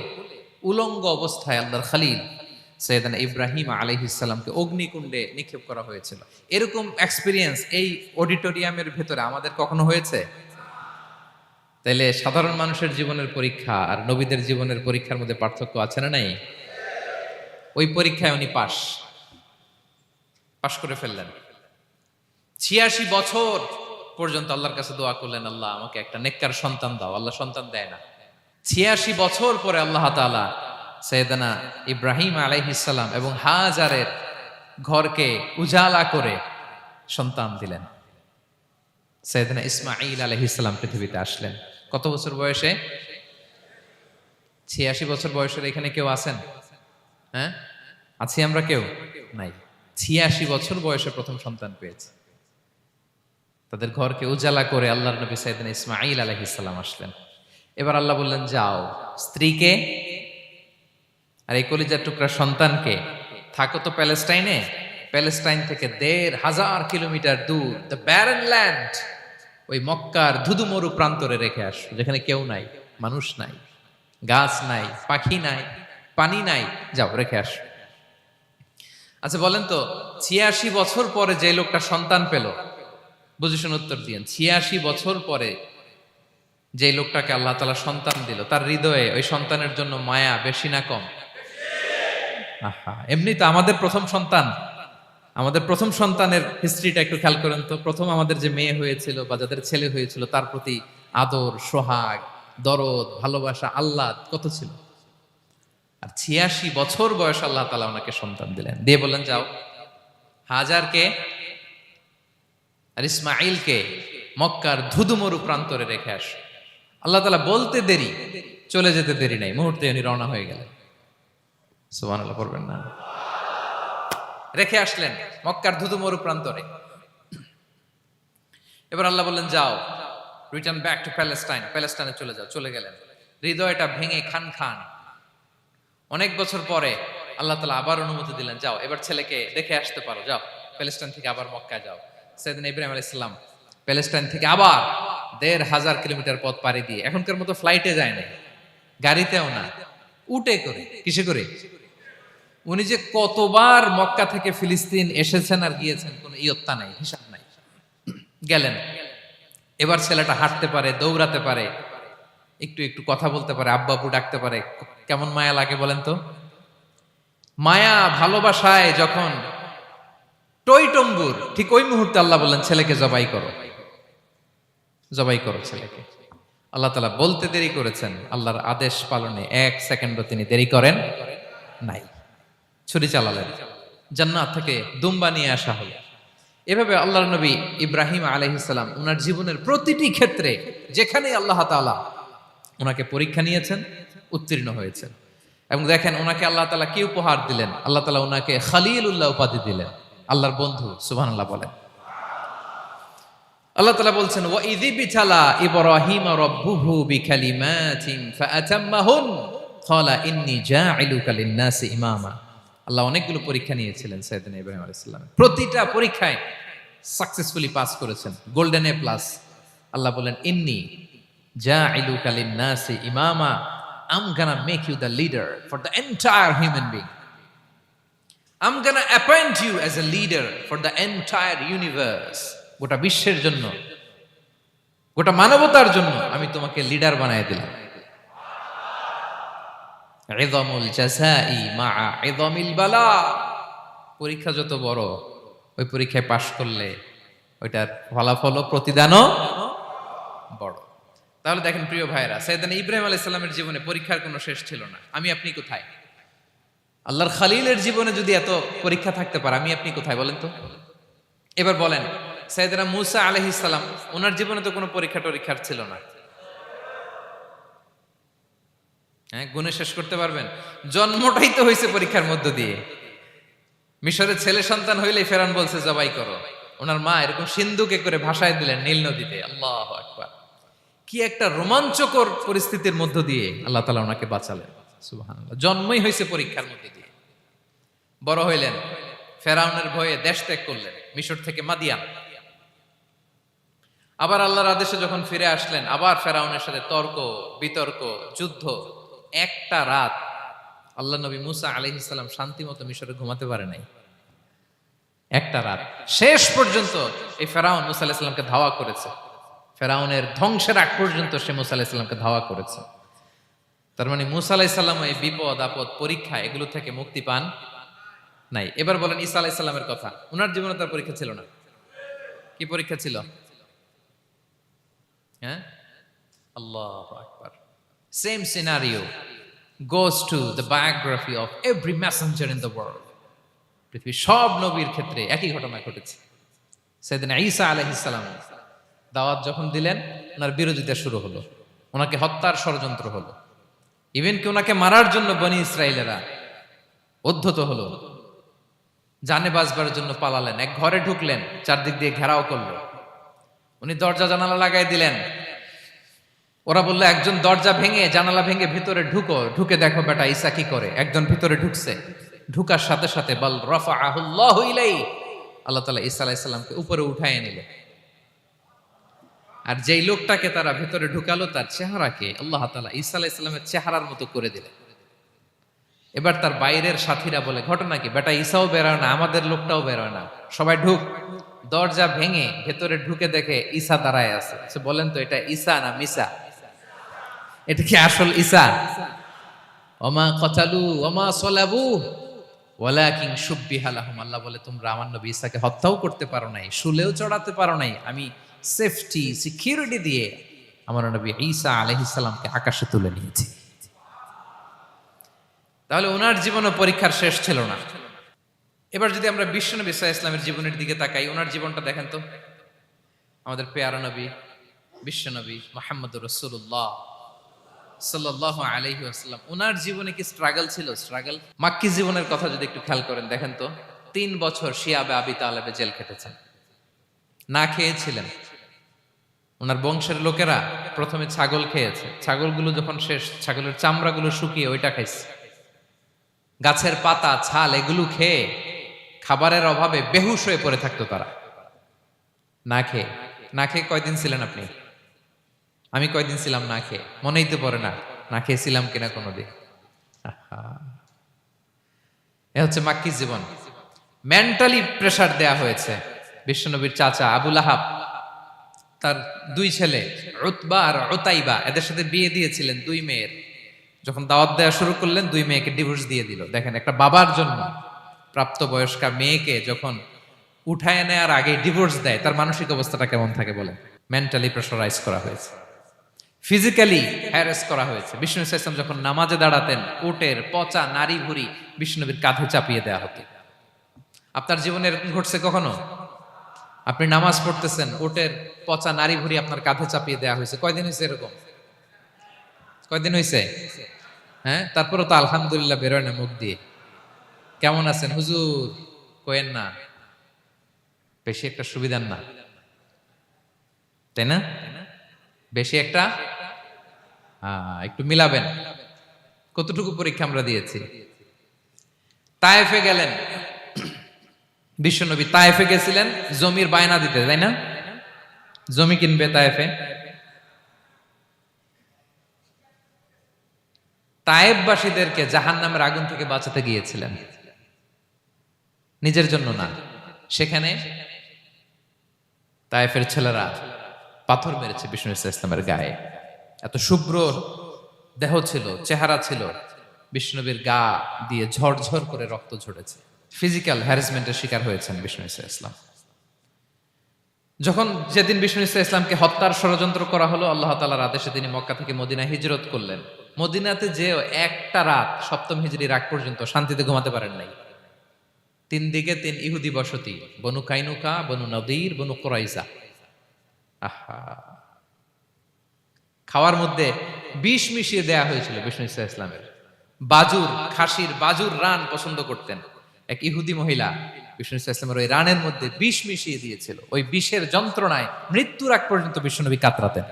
উলঙ্গ অবস্থায় আল্লাহর খলিল সাইয়েদনা ইব্রাহিম আলাইহিস সালামকে অগ্নিকুণ্ডে নিক্ষেপ করা হয়েছিল। এরকম এক্সপেরিয়েন্স এই অডিটোরিয়ামের ভেতরে আমাদের কখনো হয়েছে? তাইলে সাধারণ মানুষের জীবনের পরীক্ষা আর নবীদের জীবনের পরীক্ষার মধ্যে পার্থক্য আছে না নাই? ওই পরীক্ষায় উনি পাশ করে ফেললেন। ৮৬ বছর পর্যন্ত আল্লাহর কাছে দোয়া করলেন, আল্লাহ আমাকে একটা নেককার সন্তান দাও। আল্লাহ সন্তান দেয় না। ৮৬ বছর পরে আল্লাহ তাআলা সাইয়েদনা ইব্রাহিম আলাইহিস সালাম এবং হাজারের ঘরকে উজালা করে সন্তান দিলেন। সাইয়েদনা ইসমাঈল আলাইহিস সালাম পৃথিবীতে আসলেন কত বছর বয়সে? ৮৬ বছর বয়সের এখানে কেউ আছেন? হ্যাঁ, আছি আমরা? কেউ নাই। ৮৬ বছর বয়সে প্রথম সন্তান পেয়েছে। তাদের ঘরকে উজালা করে আল্লাহর নবী সাইয়েদনা ইসমাঈল আলাইহিস সালাম আসলেন। এবার আল্লাহ বললেন, যাও স্ত্রীকে আর এই কলিজার টুকরা সন্তানকে, থাকো তো প্যালেস্টাইনে, প্যালেস্টাইন থেকে ১৫০০ কিলোমিটার দূর, দ্য ব্যারেন ল্যান্ড, ওই মক্কার ধুধুমরু প্রান্তরে রেখে আস, যেখানে কেউ নাই, মানুষ নাই, গাছ নাই, পাখি নাই, পানি নাই, যাও রেখে আস। আচ্ছা বলেন তো, ৮৬ বছর পরে যে লোকটা সন্তান পেল, বুঝে শুনে উত্তর দিয়েন, ৮৬ বছর পরে যে লোকটাকে আল্লাহ তাআলা সন্তান দিল, তার হৃদয়ে ওই সন্তানের জন্য মায়া বেশি না কম? এমনি তো আমাদের প্রথম সন্তানের হিস্ট্রিটা একটু খেয়াল করেন তো। প্রথম আমাদের যে মেয়ে হয়েছিল বা যাদের ছেলে হয়েছিল, তার প্রতি আদর, সোহাগ, দরদ, ভালোবাসা, আহ্লাদ কত ছিল। আর ৮৬ বছর বয়স আল্লাহ তাআলা ওনাকে সন্তান দিলেন, দিয়ে বললেন, যাও হাজারকে আর ইসমাঈলকে মক্কার ধুধুমরু প্রান্তরে রেখে আস। আল্লাহ তাআলা বলতে দেরি, চলে যেতে দেরি নাই, মুহূর্তে উনি রওনা হয়ে গেলেন। সুবহানাল্লাহ পড়বেন না? রেখে আসলেন মক্কার ধুধুমরু প্রান্তরে। এবার আল্লাহ বললেন, যাও রিটার্ন ব্যাক টু প্যালেস্টাইন, প্যালেস্টাইনে চলে যাও। চলে গেলেন, হৃদয়টা ভেঙে খান খান। অনেক বছর পরে আল্লাহ তাআলা আবার অনুমতি দিলেন, যাও এবার ছেলেকে দেখে আসতে পারো, যাও প্যালেস্টাইন থেকে আবার মক্কায় যাও। সাইয়েদনা ইব্রাহিম আলাইহিস সালাম প্যালেস্টাইন থেকে আবার ১৫০০ কিলোমিটার পথ পাড়ি দিয়ে, এখনকার মতো ফ্লাইটে যায় না, গাড়িতেও না, উটে করে। কিসে করে? উনি যে কতবার মক্কা থেকে ফিলিস্তিন এসেছেন আর গিয়েছেন, কোনো ইয়ত্তা নাই, হিসাব নাই। গেলেন, এবার ছেলেটা হাঁটতে পারে, দৌড়াতে পারে, একটু একটু কথা বলতে পারে, আব্বু আব্বু ডাকতে পারে। কেমন মায়া লাগে বলেন তো? মায়া ভালোবাসায় যখন টইটম্বুর, ঠিক ওই মুহূর্তে আল্লাহ বললেন, ছেলেকে জবাই করো, জবাই করো ছেলেকে। আল্লাহ তাআলা বলতে দেরি করেছেন, আল্লাহর আদেশ পালনে ১ সেকেন্ডও তিনি দেরি করেন নাই। ছুরি চালালেন, জান্নাত থেকে দুম্বা নিয়ে আসা হলো। এভাবে আল্লাহর নবী ইব্রাহিম আলাইহিস সালাম ওনার জীবনের প্রতিটি ক্ষেত্রে, যেখানে আল্লাহ তাআলা ওনাকে পরীক্ষা নিয়েছেন, উত্তীর্ণ হয়েছেন। এবং দেখেন ওনাকে আল্লাহ তাআলা কি উপহার দিলেন, আল্লাহ তাআলা ওনাকে খলিলুল্লাহ উপাধি দিলেন, আল্লাহর বন্ধু। সুবহানাল্লাহ বলেন। আল্লাহ তাআলা বলছেন ওয়া ইযিবতালা ইব্রাহিম রাব্বুহু বিকালিমাতিন ফাআতাম্মাহুন ক্বালা ইন্নী জাঈলুকা লিন-নাসি ইমামা। আল্লাহ অনেকগুলো পরীক্ষা নিয়েছিলেন সাইয়েদনা ইব্রাহিম আলাইহিস সালাম, প্রতিটা পরীক্ষায় সাকসেসফুলি পাস করেছেন, গোল্ডেন এ প্লাস। আল্লাহ বলেন ইন্নী জাঈলুকা লিন-নাসি ইমামা, I'm gonna make you the leader for the entire human being. I'm gonna appoint you as a leader for the entire universe. গোটা বিশ্বের জন্য, গোটা মানবতার জন্য আমি তোমাকে লিডার বানায় দিলাম। ইযমুল জাযাই মা'a ইযমিল বালা। পরীক্ষা যত বড়, ওই পরীক্ষায় পাশ করলে ওইটার ফলাফল ও প্রতিদানও বড়। তাহলে দেখেন প্রিয় ভাইরা, সাইয়েদনা ইব্রাহিম আলাইহিস সালামের জীবনে পরীক্ষার কোনো শেষ ছিল না। আমি আপনি কোথায়? আল্লাহর খলিলের জীবনে যদি এত পরীক্ষা থাকতে পারে, আমি আপনি কোথায় বলেন তো? এবার বলেন, সাইয়েদনা মূসা আলাইহিস সালাম, ওনার জীবনে তো কোনো পরীক্ষা টরীক্ষার ছিল না। হ্যাঁ, গুণে শেষ করতে পারবেন? জন্মটাই তো হয়েছে পরীক্ষার মধ্য দিয়ে। মিশরের ছেলে সন্তান হইলেই ফেরাউন বলছে জবাই করো। ওনার মা এরকম সিন্ধুকে করে ভাসায় দিলেন নীল নদীতে। আল্লাহু আকবার! কি একটা রোমাঞ্চকর পরিস্থিতির মধ্য দিয়ে আল্লাহ তাআলা ওনাকে বাঁচালেন। সুবহানাল্লাহ। জন্মই হয়েছে পরীক্ষার মধ্যে দিয়ে। বড় হইলেন, ফেরাউনের ভয়ে দেশ ত্যাগ করলেন, মিশর থেকে মাদিয়ান। আবার আল্লাহর আদেশে যখন ফিরে আসলেন, আবার ফেরাউনের সাথে তর্ক বিতর্ক, যুদ্ধ। একটা রাত আল্লাহ নবী মূসা আলাইহিস সালাম শান্তি মতো মিশরে ঘুমাতে পারে নাই। একটা রাত। শেষ পর্যন্ত এই ফেরাউন মূসা আলাইহিস সালামকে ধাওয়া করেছে। ফেরাউনের ধ্বংসের আগ পর্যন্ত সে মূসা আলাইহিস সালামকে ধাওয়া করেছে। তার মানে মূসা আলাইহিস সালাম এই বিপদ আপদ পরীক্ষা এগুলো থেকে মুক্তি পান নাই। এবার বলেন ঈসা আলাইহিস সালামের কথা। ওনার জীবনে তার পরীক্ষা ছিল না? কি পরীক্ষা ছিল? হ্যাঁ, আল্লাহু আকবার। Same scenario goes to the biography of every messenger in the world. পৃথিবীর সব নবীর ক্ষেত্রে একই ঘটনা ঘটেছে। সাইয়েদনা ঈসা আলাইহিস সালাম দাওয়াত যখন দিলেন, ওনার বিরোধিতা শুরু হলো, ওনাকে হত্যার ষড়যন্ত্র হলো। ইভেন কি ওনাকে মারার জন্য বনি ইসরাইলেরা উদ্ধত হলো, জানে বাঁচবার জন্য পালালেন। এক ঘরে ঢুকলেন, চারদিক দিয়ে ঘেরাও করলো। উনি দরজা জানালা লাগাই দিলেন। ওরা বললো একজন দরজা ভেঙে জানালা ভেঙে ভিতরে ঢুকো, ঢুকে দেখো বেটা ঈসা কি করে। একজন ভিতরে ঢুকছে, ঢুকার সাথে সাথে বল রাফাআহুল্লাহু ইলাইহি, আল্লাহ তাআলা ঈসা আলাইহিস সালামকে উপরে উঠায় নিলেন। আর যেই লোকটাকে তারা ভিতরে ঢুকালো, তার চেহারাকে আল্লাহ তাআলা ঈসা আলাইহিস সালামের চেহারার মতো করে দিলেন। এবার তার বাইরের সাথীরা বলে ঘটনা কি? বেটা ঈসাও বেরোয় না, আমাদের লোকটাও বেরোয় না, সবাই ঢুক। দরজা ভেঙে ভেতরে ঢুকে দেখে ঈসা দাঁড়ায় আছে। বলেন তো এটা ঈসা না মিসা? এটা কি আসল ঈসা? ওমা কতালু ওমা সলাবু ওয়ালাকিন শুব্বিহা লাহুম। আল্লাহ বলে তোমরা আমার নবী ঈসাকে হত্যাও করতে পারো নাই, শুলেও চড়াতে পারো নাই, আমি সেফটি সিকিউরিটি দিয়ে আমার নবী ঈসা আলাইহিস সালামকে আকাশে তুলে নিয়েছি। তাহলে ওনার জীবনে পরীক্ষার শেষ ছিল না। এবার যদি আমরা বিশ্বনবী সাল্লাল্লাহু আলাইহি ওয়াসাল্লামের জীবনের দিকে তাকাই, ওনার জীবনটা দেখেন তো। আমাদের পেয়ারা নবী বিশ্বনবী মুহাম্মদুর রাসূলুল্লাহ সাল্লাল্লাহু আলাইহি ওয়াসাল্লাম, ওনার জীবনে কি স্ট্রাগল ছিল? স্ট্রাগল। মাক্কি জীবনের কথা যদি একটু খেয়াল করেন, দেখেন তো 3 বছর শিয়াবে আবি তালেবে জেল খেটেছেন, না খেয়েছিলেন। ওনার বংশের লোকেরা প্রথমে ছাগল খেয়েছে, ছাগলগুলো যখন শেষ, ছাগলের চামড়াগুলো শুকিয়ে ওইটা খাইছে। গাছের পাতা ছাল এগুলো খেয়ে খাবারের অভাবে বেহুশ হয়ে পড়ে থাকতো তারা। না খেয়ে না খেয়ে কয়দিন ছিলেন আপনি? আমি কয়দিন ছিলাম না খেয়ে? মনেই তো পড়ে না, না খেয়েছিলাম কিনা কোনোদিন। এ হচ্ছে মাক্কি জীবন। মেন্টালি প্রেসার দেয়া হয়েছে। বিশ্বনবীর চাচা আবু লাহাব, তার 2 ছেলে উতবা আর উতাইবা, এদের সাথে বিয়ে দিয়েছিলেন 2 মেয়ের। যখন দাওয়াত দেওয়া শুরু করলেন, 2 মেয়েকে ডিভোর্স দিয়ে দিল। দেখেন, একটা বাবার জন্য প্রাপ্তবয়স্কা মেয়েকে যখন উঠায় নেয়ার আগে ডিভোর্স দেয়, তার মানসিক অবস্থাটা কেমন থাকে বলেন? মেন্টালি প্রেসারাইজ করা হয়েছে, ফিজিক্যালি হ্যারাস করা হয়েছে। বিষ্ণু সাল্লাল্লাহু আলাইহি ওয়াসাল্লাম যখন নামাজে দাঁড়াতেন, উটের পচা নারী ভুঁড়ি বিষ্ণুনবীর কাঁধে চাপিয়ে দেওয়া হতো। আপনার জীবনে এরকম ঘটছে কখনো? আপনি নামাজ পড়তেছেন, উটের পচা নারী ভুঁড়ি আপনার কাঁধে চাপিয়ে দেওয়া হয়েছে। কয়দিন হয়েছে এরকম? কয়দিন হয়েছে? হ্যাঁ, তারপরে তো আলহামদুলিল্লাহ বেরোয় না মুখ দিয়ে। কেমন আছেন হুজুর? কোয়েন না, বেশি একটা সুবিধার না, তাই না? বেশি একটা একটু মিলাবেন। কতটুকু পরীক্ষা আমরা দিয়েছি? তায়েফে গেলেন বিশ্বনবী, তায়েফে গেছিলেন জমির বায়না দিতে, তাই না? জমি কিনবে তায়েফে। তায়েফবাসীদেরকে জাহান্নামের আগুন থেকে বাঁচাতে গিয়েছিলেন, নিজের জন্য না। সেখানে তায়েফের ছেলেরা পাথর মেরেছে বিষ্ণু ইসলামের গায়ে। এত শুভ্র দেহ ছিল, চেহারা ছিল, বিষ্ণুবীর গা দিয়ে ঝরঝর করে রক্ত ঝরেছে। ফিজিক্যাল হ্যারাসমেন্টের শিকার হয়েছেন বিষ্ণু ইসলাম। যখন যেদিন বিষ্ণু ইসলামকে হত্যার ষড়যন্ত্র করা হলো, আল্লাহ তাআলার আদেশে তিনি মক্কা থেকে মদিনায় হিজরত করলেন। মদিনাতে যে একটা রাত, সপ্তম হিজরির আগ পর্যন্ত শান্তিতে ঘুমাতে পারেন নাই। 3 দিকে 3 ইহুদি বসতি, বনু কাইনুকা, বনু নদীর, বনু কুরাইজা। আহা, খাওয়ার মধ্যে বিষ মিশিয়ে দেয়া হয়েছিল বিষ্ণু ইসলামের। বাজুর, খাসির বাজুর রান পছন্দ করতেন। এক ইহুদি মহিলা বিষ্ণু ইসলামের ওই রানের মধ্যে বিষ মিশিয়ে দিয়েছিল। ওই বিষের যন্ত্রণায় মৃত্যুর আগ পর্যন্ত বিষ্ণুনবী কাতরাতেন,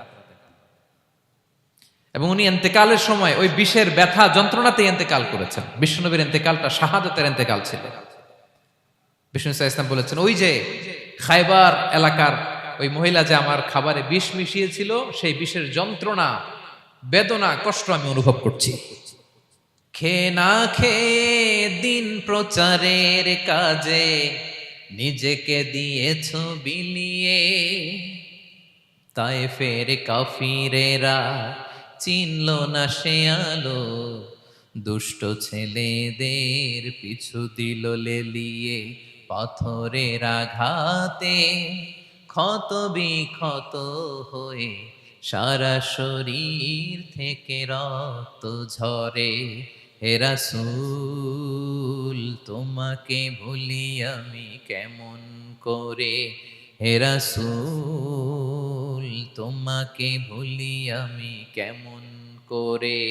এবং উনি ইন্তেকালের সময় ওই বিষের ব্যথা যন্ত্রণাতে ইন্তেকাল করেছেন। বিষ্ণুনবীর ইন্তেকালটা শাহাদাতের ইন্তেকাল ছিল। বিষ্ণু ইসলাম বলেছেন, ওই যে খায়বার এলাকার ওই মহিলা যে আমার খাবারে বিষ মিশিয়েছিল, সেই বিষের যন্ত্রণা, বেদনা, কষ্ট আমি অনুভব করছি। খেয়ে না খেয়ে দিন প্রচারের কাজে নিজেকে দিয়েছ বিলিয়ে, তায়েফের কাফিরেরা চিনল না সে আলো, দুষ্ট ছেলেদের পিছু দিল লেলিয়ে, পাথরের আঘাতে ক্ষত বিক্ষত হয়ে সারা শরীর থেকে রক্ত ঝরে। হে রাসূল তোমাকে ভুলি আমি কেমন করে, হে রাসূল তোমাকে ভুলি আমি কেমন করে।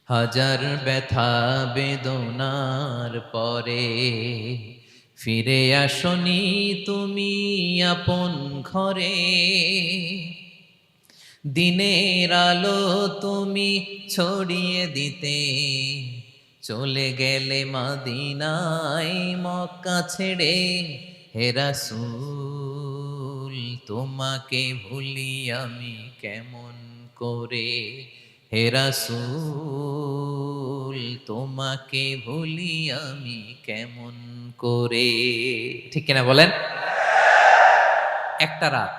হাজার ব্যথা বেদনার পরে ফিরে আসনি তুমি আপন ঘরে, দিনের আলো তুমি ছড়িয়ে দিতে চলে গেলে মদিনায় মক্কা ছেড়ে। হে রাসূল তোমাকে ভুলি আমি কেমন করে, হে রাসূল তোমাকে ভুলি আমি কেমন করে। ঠিক কিনা বলেন? একটা রাত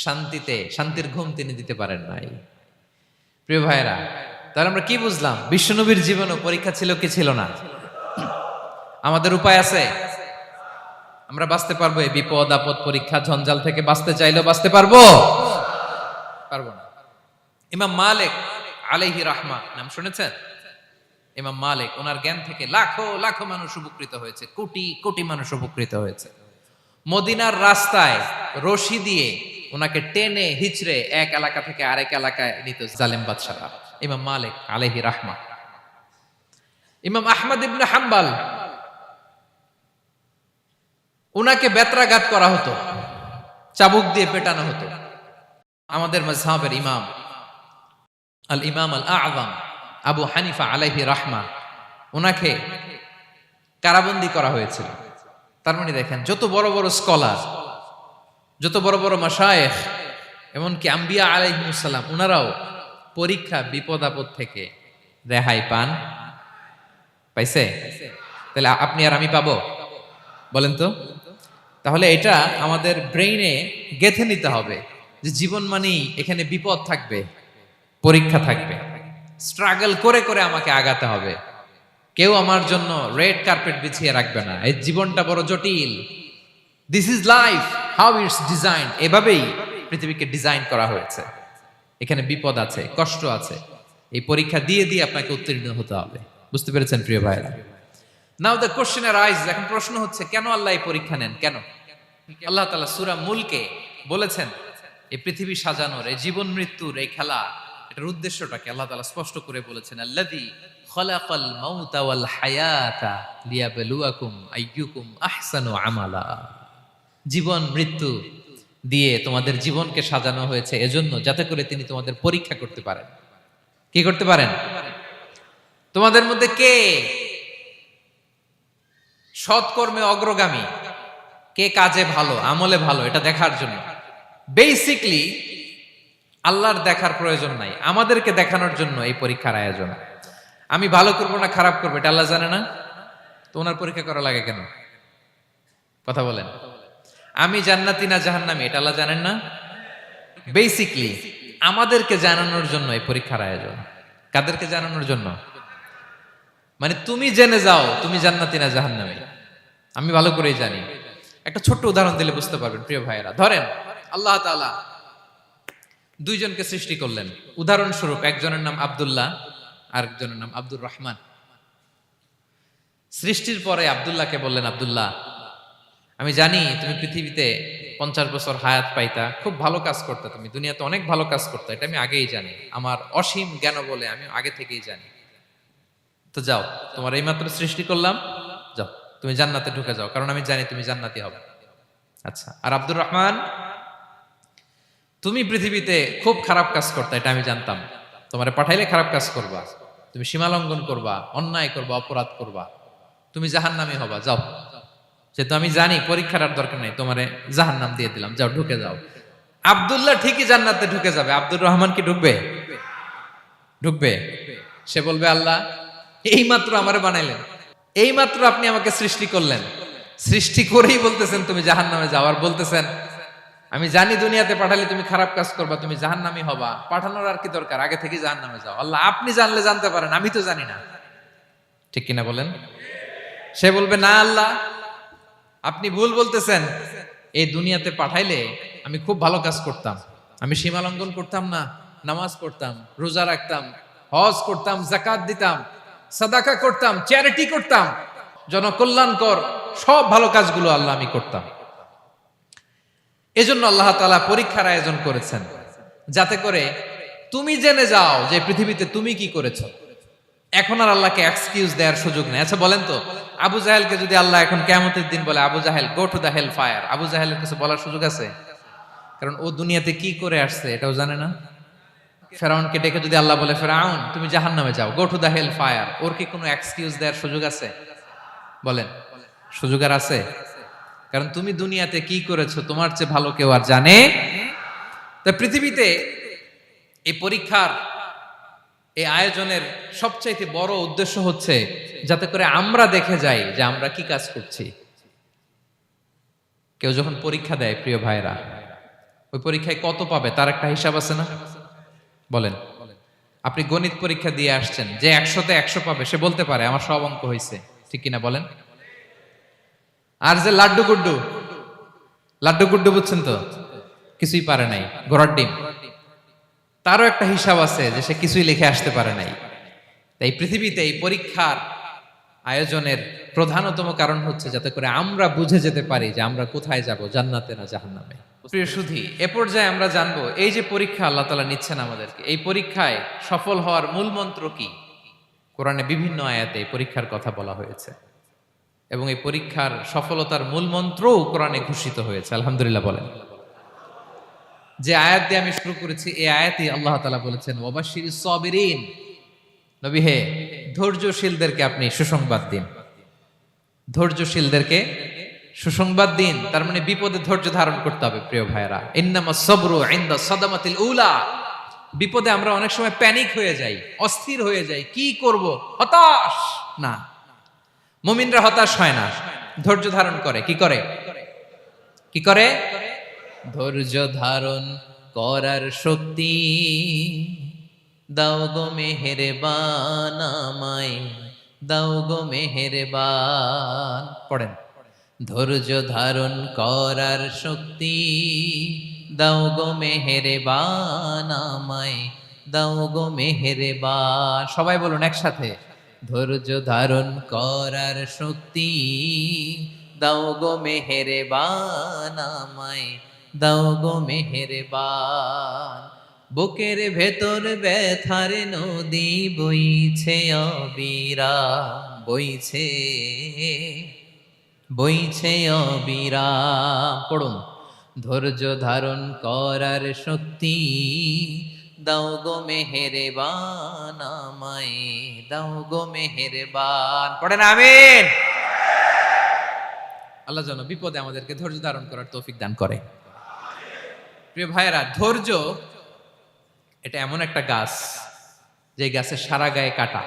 শান্তিতে, শান্তির ঘুম তিনি দিতে পারেন নাই। প্রিয় ভাইরা, তাহলে আমরা কি বুঝলাম? বিশ্বনবীর জীবনও পরীক্ষা ছিল কি ছিল না? আমাদের উপায় আছে? আমরা বাঁচতে পারবো এই বিপদ আপদ পরীক্ষা ঝঞ্ঝাল থেকে? বাঁচতে চাইলেও বাঁচতে পারবো? পারবো না। ইমাম মালিক আলাইহি রাহমা নাম শুনেছেন? ইমাম মালিক, ওনার জ্ঞান থেকে লাখো লাখো মানুষ উপকৃত হয়েছে, কোটি কোটি মানুষ উপকৃত হয়েছে। মদিনার রাস্তায় রশি দিয়ে ওনাকে টেনে হিচড়ে এক এলাকা থেকে আরেক এলাকায় নিত জালেম বাদশারা। ইমাম মালিক আলাইহি রাহমা। ইমাম আহমদ ইবনে হাম্বল, ওনাকে বেত্রাঘাত করা হতো, চাবুক দিয়ে পেটানো হতো। আমাদের মাযহাবের ইমাম আল ইমাম আল আযম আবু হানিফা আলাইহি রাহমা, ওনাকে কারাবন্দী করা হয়েছিল। তার মানে দেখেন, যত বড় বড় স্কলার, যত বড় বড় মাশায়েখ, এমনকি আম্বিয়া আলাইহিমুস সালাম, ওনারাও পরীক্ষা বিপদ আপদ থেকে রেহাই পান। পাইছে? তাহলে আপনি আর আমি পাবো? বলেন তো। তাহলে এটা আমাদের ব্রেইনে গেঁথে নিতে হবে যে জীবন মানেই এখানে বিপদ থাকবে, পরীক্ষা থাকবে, স্ট্রাগল করে করে আমাকে আগাতে হবে। কেউ আমার জন্য রেড কার্পেট বিছিয়ে রাখবে না। এই জীবনটা বড় জটিল। This is life, how it's design. এভাবেই পৃথিবীকে ডিজাইন করা হয়েছে। এখানে বিপদ আছে, কষ্ট আছে। এই পরীক্ষা দিয়ে দিয়ে আপনাকে উত্তীর্ণ হতে হবে। বুঝতে পেরেছেন প্রিয় ভাইরা? নাও দ্য কোশ্চেন আরাইজ, এখন প্রশ্ন হচ্ছে, কেন আল্লাহ এই পরীক্ষা নেন? কেন? আল্লাহ তাআলা সূরা মুলকে বলেছেন, এই পৃথিবী সাজানোর, এই জীবন মৃত্যুর এই খেলা এটার উদ্দেশ্যটাকে আল্লাহ তাআলা স্পষ্ট করে বলেছেন, আল্লাযী খালাকাল মাউতা ওয়াল হায়াতা লিয়াবলুয়াকুম আইয়ুকুম আহসানু আমালা। জীবন মৃত্যু দিয়ে তোমাদের জীবনকে সাজানো হয়েছে এজন্য, যাতে করে তিনি তোমাদের পরীক্ষা করতে পারেন। কি করতে পারেন? তোমাদের মধ্যে কে সৎকর্মে অগ্রগামী, কে কাজে ভালো, আমলে ভালো, এটা দেখার জন্য। বেসিকলি আল্লাহর দেখার প্রয়োজন নাই, আমাদেরকে দেখানোর জন্য এই পরীক্ষার আয়োজন। আমি ভালো করবো না খারাপ করবো এটা আল্লাহ জানে না, তো ওনার পরীক্ষা করা লাগে কেন? কথা বলেন। আমি জান্নাতি না জাহান্নামী এটা আল্লাহ জানেন না? বেসিকলি আমাদেরকে জানানোর জন্য এই পরীক্ষার আয়োজন। কাদেরকে জানানোর জন্য? মানে তুমি জেনে যাও তুমি জান্নাতি না জাহান্নামী, আমি ভালো করেই জানি। একটা ছোট্ট উদাহরণ দিলে বুঝতে পারবেন প্রিয় ভাইয়েরা। ধরেন আল্লাহ তাআলা দুইজনকে সৃষ্টি করলেন। উদাহরণস্বরূপ একজনের নাম আব্দুল্লাহ আর একজনের নাম আব্দুর রহমান। সৃষ্টির পরে আব্দুল্লাহকে বললেন, আব্দুল্লাহ আমি জানি তুমি পৃথিবীতে 50 বছর হায়াত পাইতা, খুব ভালো কাজ করতে, তুমি দুনিয়াতে অনেক ভালো কাজ করতে, এটা আমি আগেই জানি, আমার অসীম জ্ঞান বলে আমি আগে থেকেই জানি। তো যাও, তোমার এইমাত্র সৃষ্টি করলাম, যাও তুমি জান্নাতে ঢুকে যাও, কারণ আমি জানি তুমি জান্নাতি হবে। আচ্ছা, আর আব্দুর রহমান তুমি পৃথিবীতে খুব খারাপ কাজ করতে, এটা আমি জানতাম, তোমারে পাঠাইলে খারাপ কাজ করবা, তুমি সীমা লঙ্ঘন করবা, অন্যায় করবা, অপরাধ করবা, তুমি জাহান্নামী হবা, যাও। যেহেতু আমি জানি পরীক্ষার আর দরকার নেই, তোমারে জাহান্নাম দিয়ে দিলাম, যাও ঢুকে যাও। আব্দুল্লাহ ঠিকই জান্নাতে ঢুকে যাবে, আব্দুর রহমান কি ঢুকবে? ঢুকবে। সে বলবে, আল্লাহ এইমাত্র আমারে বানাইলেন, এইমাত্র আপনি আমাকে সৃষ্টি করলেন, সৃষ্টি করেই বলতেছেন তুমি জাহান্নামে যাও, আর বলতেছেন আমি জানি দুনিয়াতে পাঠালে তুমি খারাপ কাজ করবা, তুমি জাহান্নামী হবা, পাঠানোর আর কি দরকার, আগে থেকে জাহান্নামে যাও। আল্লাহ আপনি জানলে জানতে পারেন, আমি তো জানি না। ঠিক কিনা বলেন? সে বলবে, না আল্লাহ আপনি ভুল বলতেছেন, এই দুনিয়াতে পাঠাইলে আমি খুব ভালো কাজ করতাম, আমি সীমা লঙ্ঘন করতাম না, নামাজ পড়তাম, রোজা রাখতাম, হজ করতাম, যাকাত দিতাম, সাদাকা করতাম, চ্যারিটি করতাম, জনকল্যাণকর সব ভালো কাজগুলো আল্লাহ আমি করতাম। এজন্য আল্লাহ তাআলা পরীক্ষার আয়োজন করেছেন, যাতে করে তুমি জেনে যাও যে পৃথিবীতে তুমি কি করেছো। এখন আর আল্লাহকে এক্সকিউজ দেওয়ার সুযোগ নেই। আচ্ছা বলেন তো, আবু জাহেলকে যদি আল্লাহ এখন কিয়ামতের দিন বলে, Abu Jahel go to the hell fire, Abu জাহেলের কিছু বলার সুযোগ আছে? কারণ ও দুনিয়াতে কি করে আসছে এটাও জানে না। ফেরাউনকে ডেকে যদি আল্লাহ বলে, ফেরাউন তুমি জাহান্নামে যাও, go to the hell fire, ওর কি কোনো এক্সকিউজ দেওয়ার সুযোগ আছে? বলেন, সুযোগ আর আছে? কারণ তুমি দুনিয়াতে কি করেছো তোমার চেয়ে ভালো কেউ আর জানে। তা পৃথিবীতে এই পরীক্ষার এই আয়োজনের সবচাইতে বড় উদ্দেশ্য হচ্ছে যাতে করে আমরা দেখে যাই যে আমরা কি কাজ করছি। কেউ যখন পরীক্ষা দেয় প্রিয় ভাইরা, ওই পরীক্ষায় কত পাবে তার একটা হিসাব আছে না? বলেন, আপনি গণিত পরীক্ষা দিয়ে আসছেন, যে 100তে 100 পাবে সে বলতে পারে আমার সব অঙ্ক হয়েছে, ঠিক কিনা বলেন? আর যে লাড্ডু গুড্ডু বুঝছেন তো, কিছুই পারে নাই, ঘোড়ার ডিম, তারও একটা হিসাব আছে যে সে কিছুই লিখে আসতে পারে নাই। তাই পৃথিবীতে এই পরীক্ষার আয়োজনের প্রধানতম কারণ হচ্ছে যাতে করে আমরা বুঝে যেতে পারি যে আমরা কোথায় যাব, জান্নাতে না জাহান্নামে। প্রিয় সুধী, এ পর্যায়ে আমরা জানবো এই যে পরীক্ষা আল্লাহ তাআলা নিচ্ছেন আমাদেরকে, এই পরীক্ষায় সফল হওয়ার মূল মন্ত্র কি। কোরআনে বিভিন্ন আয়াতে এই পরীক্ষার কথা বলা হয়েছে এবং এই পরীক্ষার সফলতার মূল মন্ত্রও কোরআনে ঘোষিত হয়েছে। আলহামদুলিল্লাহ বলেন। যে আয়াত দিয়ে আমি শুরু করেছি এই আয়াতে আল্লাহ তাআলা বলেছেন, ওয়াবাশশিরিস সাবিরিন, নবী হে ধৈর্যশীলদেরকে আপনি সুসংবাদ দিন, ধৈর্যশীলদেরকে সুসংবাদ দিন। তার মানে বিপদে ধৈর্য ধারণ করতে হবে প্রিয় ভাইরা। ইন্নামাস সাবরু ইনদা সাদামাতিল উলা। বিপদে আমরা অনেক সময় প্যানিক হয়ে যাই, অস্থির হয়ে যাই, কি করব, হতাশ না। মুমিনরা হতাশ হয় না, ধৈর্য ধারণ করে। কি করে? কি করে? ধৈর্য ধারণ করার শক্তি দাও গো মেহেরবান আমায়, দাও গো মেহেরবান। পড়েন, ধৈর্য ধারণ করার শক্তি দাও গো মেহেরবান আমায়, দাও গো মেহেরবান। সবাই বলুন একসাথে, ধৈর্য ধারণ করার শক্তি দাও গো মেহেরবান আমায়, দাও গো মেহেরবান। বুকের ভেতর ব্যথার নদী বইছে অবিরাম, বইছে বইছে অবিরাম। পড়ুন, ধৈর্য ধারণ করার শক্তি দাও গো মেহেরবান, আমায় দাও গো মেহেরবান। পড়েন আমিন। আল্লাহ যেন বিপদে আমাদেরকে ধৈর্য ধারণ করার তৌফিক দান করে। প্রিয় ভাইয়েরা, ধৈর্য এটা এমন একটা গাছ যে গাছের সারা গায়ে কাটা,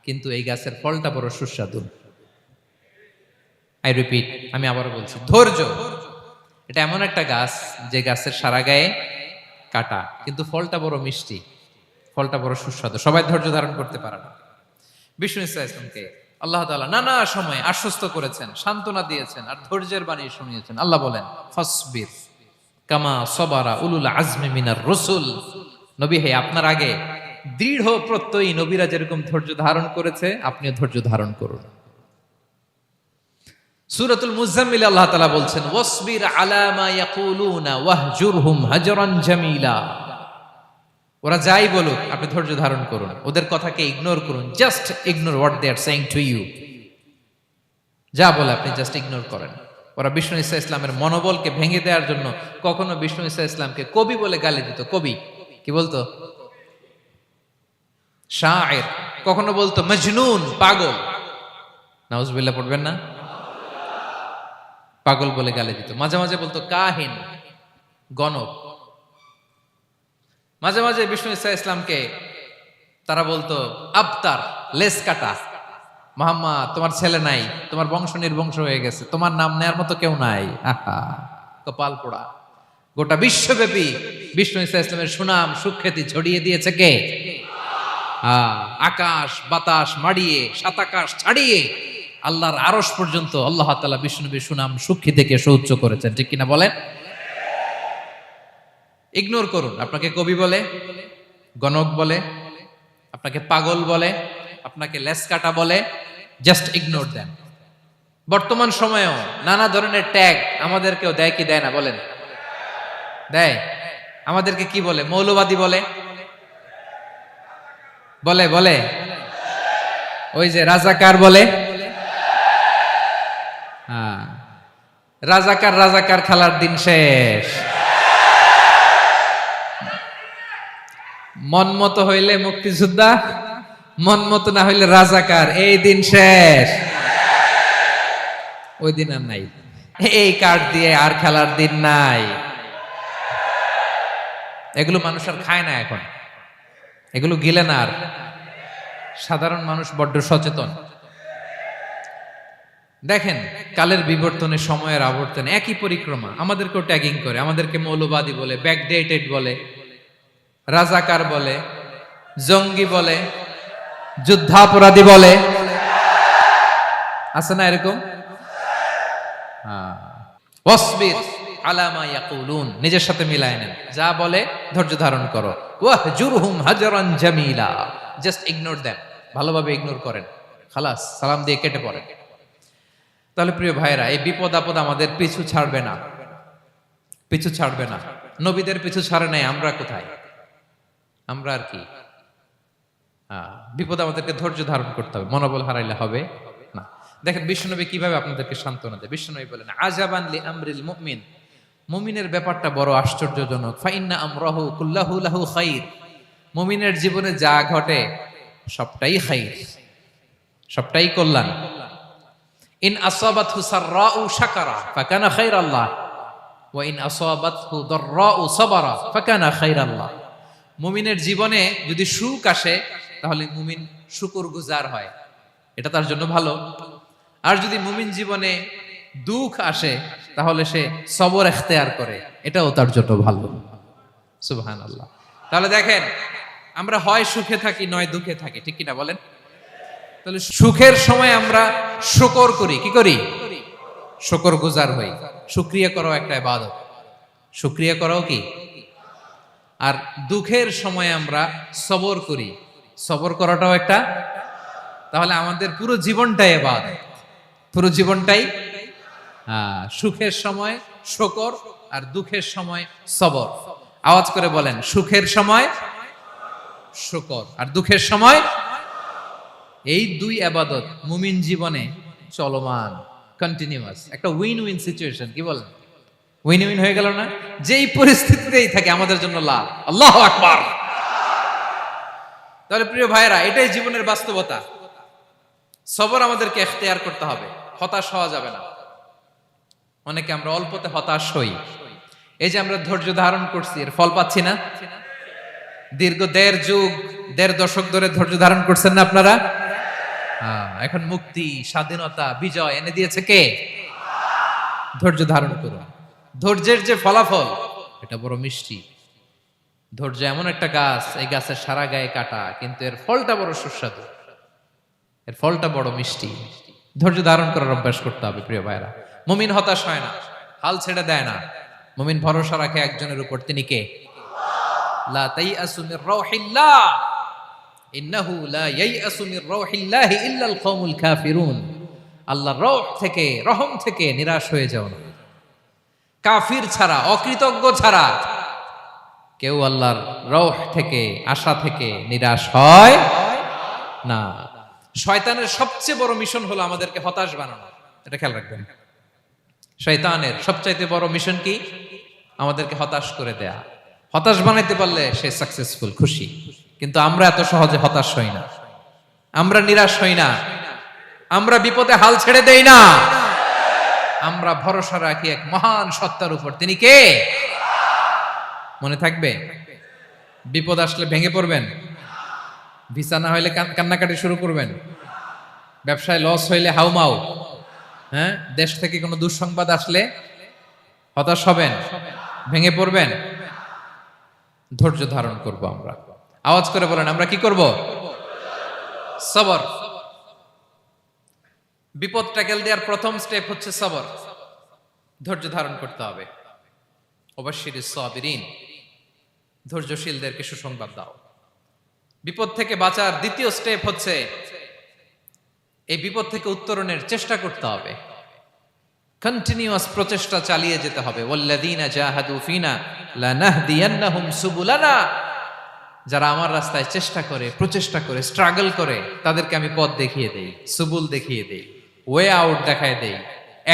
কিন্তু এই গাছের ফলটা বড় সুস্বাদু। আই রিপিট, আমি আবারও বলছি, ধৈর্য এটা এমন একটা গাছ যে গাছের সারা গায়ে কাটা, কিন্তু ফলটা বড় মিষ্টি, ফলটা বড় সুস্বাদু। সবাই ধৈর্য ধারণ করতে পারে না। বিষ্ণু ইসলামকে আল্লাহ তাআলা নানা সময় আশ্বস্ত করেছেন, সান্ত্বনা দিয়েছেন, আর ধৈর্যের বাণী শুনিয়েছেন। আল্লাহ বলেন, ফাসবির কামা সবারা উলুল আজমি মিনার রসুল। নবী হে, আপনার আগে দৃঢ় প্রত্যয়ী নবীরা যেরকম ধৈর্য ধারণ করেছে, আপনিও ধৈর্য ধারণ করুন। সূরাতুল মুজাম্মিল আল্লাহ তাআলা বলছেন, ওয়াসবির আলা মা ইয়াকুলুনা ওয়াহজুরহুম হাজরান জামিলা। ওরা যাই বলুক, আপনি ধৈর্য ধারণ করুন, ওদের কথাকে ইগনোর করুন। Just ignore what they are saying to you. যা বলে আপনি জাস্ট ইগনোর করেন। ওরা বিষ্ণু ঈসা ইসলামের মনোবলকে ভেঙে দেওয়ার জন্য কখনো বিষ্ণু ঈসা ইসলামকে কবি বলে গালি দিত। কবি কি বলতো? শায়ের। কখনো বলতো মজনুন, পাগল। নাউজুবিল্লাহ পড়বেন না? পাগল বলে গালি দিত। মাঝে মাঝে বলতো কাহিন, গণক। মাঝে মাঝে বিষ্ণু ঈসা ইসলামকে তারা বলতো আবতার, লেস কাটা। মুহাম্মদ, তোমার ছেলে নাই, তোমার বংশ নির্বংশ হয়ে গেছে, তোমার নাম নেয়ার মতো কেউ নাই। আহা, কপাল পোড়া। গোটা বিশ্বব্যাপী বিষ্ণু ঈসা ইসলামের সুনাম সুখ্যাতি ছড়িয়ে দিয়েছে কে? আকাশ বাতাস মাড়িয়ে, সাতাকাশ ছাড়িয়ে আল্লাহর আরশ পর্যন্ত আল্লাহ তাআলা বিষ্ণুনবীর সুনাম সুখ্যাতিকে সুউচ্চ করেছেন। ঠিক কিনা বলেন? ইগনোর করুন। আপনাকে কবি বলে, গণক বলে, আপনাকে পাগল বলে, আপনাকে লেসকাটা বলে, জাস্ট ইগনোর দেন। বর্তমান সময়েও নানা ধরনের ট্যাগ আমাদেরকেও দেয় কি দেয় না বলেন? দেয়। আমাদেরকে কি বলে? মৌলবাদী বলে, বলে বলে ওই যে রাজাকার বলে। রাজাকার রাজাকার খেলার দিন শেষ। মন মতো হইলে মুক্তিযোদ্ধা, মন মতো না হইলে রাজাকার, এই দিন শেষ। ওই দিন আর নাই। এই কার্ড দিয়ে আর খেলার দিন নাই। এগুলো মানুষ আর খায় না এখন, এগুলো গিলে না আর। সাধারণ মানুষ বড্ড সচেতন। দেখেন, কালের বিবর্তনে, সময়ের আবর্তনে একই পরিক্রমা আমাদেরকেও ট্যাগিং করে। আমাদেরকে মৌলবাদী বলে, ব্যাকডেটেড বলে, রাজাকার বলে, জঙ্গি বলে, যুদ্ধাপরাধী বলে। আছে না এরকম? ওয়াসবির আলা মা ইয়াকুলুন, নিজের সাথে মিলায় নেন। যা বলে ধৈর্য ধারণ করো। ওয়াহজুরহুম হাজরান জামিলা, জাস্ট ইগনোর দেন, ভালোভাবে ইগনোর করেন। খালাস, সালাম দিয়ে কেটে পড়েন। তাহলে প্রিয় ভাইরা, এই বিপদ আপদ আমাদের পিছু ছাড়বে না, পিছু ছাড়বে না। নবীদের পিছু ছাড়ে নাই, আমরা কোথায়? আমরা আর কি? বিপদ আমাদেরকে ধৈর্য ধারণ করতে হবে, মনোবল হারাইলে হবে না। দেখেন বিশ্বনবী কিভাবে আপনাদেরকে সান্ত্বনা দেয়। বিশ্বনবী বলেন, আজাবান লি আমরিল মুমিন, মুমিনের ব্যাপারটা বড় আশ্চর্যজনক। ফাইন্না আমরাহু কুল্লাহু লাহু খাইর, মুমিনের জীবনে যা ঘটে সবটাই খাইর, সবটাই কল্যাণ। ইন আসাবাতহু সাররাউ শাকারা ফাকানা খাইরাল্লাহ ওয়া ইন আসাবাতহু দাররাউ সাবারা ফাকানা খাইরাল্লাহ। মুমিনের জীবনে যদি সুখ আসে তাহলে মুমিন শুকরগুজার হয়, এটা তার জন্য ভালো। আর যদি মুমিন জীবনে দুঃখ আসে তাহলে সে সবর ইখতিয়ার করে, এটাও তার জন্য ভালো। সুবহানাল্লাহ। তাহলে দেখেন, আমরা হয় সুখে থাকি নয় দুঃখে থাকি, ঠিক কিনা বলেন? তাহলে সুখের সময় আমরা শুকর করি, কি করি? শুকরগুজার হই। শুকরিয়া করাও একটা ইবাদত, শুকরিয়া করাও কি? আর দুঃখের সময় আমরা সবর করি, সবর করাটাও একটা। তাহলে আমাদের পুরো জীবনটাই ইবাদত, পুরো জীবনটাই সুখের সময় শুকর আর দুঃখের সময় সবর। আওয়াজ করে বলেন, সুখের সময় শুকর, আর দুঃখের সময়। এই দুই ইবাদত মুমিন জীবনে চলমান, কন্টিনিউয়াস, একটা উইন উইন সিচুয়েশন। কি বলেন? উইন উইন হয়ে গেল না? যেই পরিস্থিতিতেই থাকে আমাদের জন্য লাভ। আল্লাহু আকবার। তাহলে প্রিয় ভাইরা, এটাই জীবনের বাস্তবতা। সবর আমাদেরকে ইখতিয়ার করতে হবে, হতাশ হওয়া যাবে না। অনেকে আমরা অল্পতে হতাশ হই। এই যে আমরা ধৈর্য ধারণ করছি, এর ফল পাচ্ছি না? দীর্ঘ 1.5 যুগ, 1.5 দশক ধরে ধৈর্য ধারণ করছেন না আপনারা? এখন মুক্তি, স্বাধীনতা, বিজয় এনে দিয়েছে কে? ধৈর্য ধারণ করুন। ধৈর্যের যে ফলাফল, এটা বড় মিষ্টি। ধৈর্য এমন একটা গাছ, এই গাছের সারা গায়ে কাটা, কিন্তু এর ফলটা বড় সুস্বাদু, এর ফলটা বড় মিষ্টি। ধৈর্য ধারণ করার অভ্যাস করতে হবে প্রিয় ভাইরা। মুমিন হতাশ হয় না, হাল ছেড়ে দেয় না। মুমিন ভরসা রাখে একজনের উপর, তিনি কে? লা তাইআসু মির রাউহিল্লাহ, ইন্নাহু লা ইয়াইআসু মির রাউহিল্লাহি ইল্লাল কওমুল কাফিরুন। আল্লাহর রহ থেকে, রহম থেকে নিরাশ হয়ে যাও না। কাফির ছাড়া, অকৃতজ্ঞ ছাড়া কেউ আল্লাহর রহ থেকে, আশা থেকে নিরাশ হয় না। শয়তানের সবচেয়ে বড় মিশন হলো আমাদেরকে হতাশ বানানো। এটা খেয়াল রাখবেন। শয়তানের সবচাইতে বড় মিশন কি? আমাদেরকে হতাশ করে দেয়া। হতাশ বানাইতে পারলে সে সাকসেসফুল, খুশি। কিন্তু আমরা এত সহজে হতাশ হই না, আমরা নিরাশ হই না, আমরা বিপদে হাল ছেড়ে দেই না। আমরা ভরসা রাখি এক মহান সত্তার উপর, তিনি কে? মনে থাকবে? বিপদ আসলে ভেঙে পড়বেন, ভিসা না হইলে কান্নাকাটি শুরু করবেন, ব্যবসায় লস হইলে হাউমাউ, হ্যাঁ, দেশ থেকে কোনো দুঃসংবাদ আসলে হতাশ হবেন, ভেঙে পড়বেন। ধৈর্য ধারণ করব আমরা। আওয়াজ করে বলেন, আমরা কি করব? সবর। বিপদ ট্যাকেল দেওয়ার প্রথম স্টেপ হচ্ছে সবর। ধৈর্য ধারণ করতে হবে। অবশ্যই সাবিরিন, ধৈর্যশীলদেরকে সুসংবাদ দাও। বিপদ থেকে বাঁচার দ্বিতীয় স্টেপ হচ্ছে এই বিপদ থেকে উত্তরণের চেষ্টা করতে হবে। কন্টিনিউয়াস প্রচেষ্টা চালিয়ে যেতে হবে। ওয়াল্লাযীনা জাহাদু ফিনা লানাহদিয়ান্নাহুম সুবুলানা। যারা আমার রাস্তায় চেষ্টা করে, প্রচেষ্টা করে, স্ট্রাগল করে, তাদেরকে আমি পথ দেখিয়ে দেই, সুবুল দেখিয়ে দেই, ওয়ে আউট দেখায় দেই,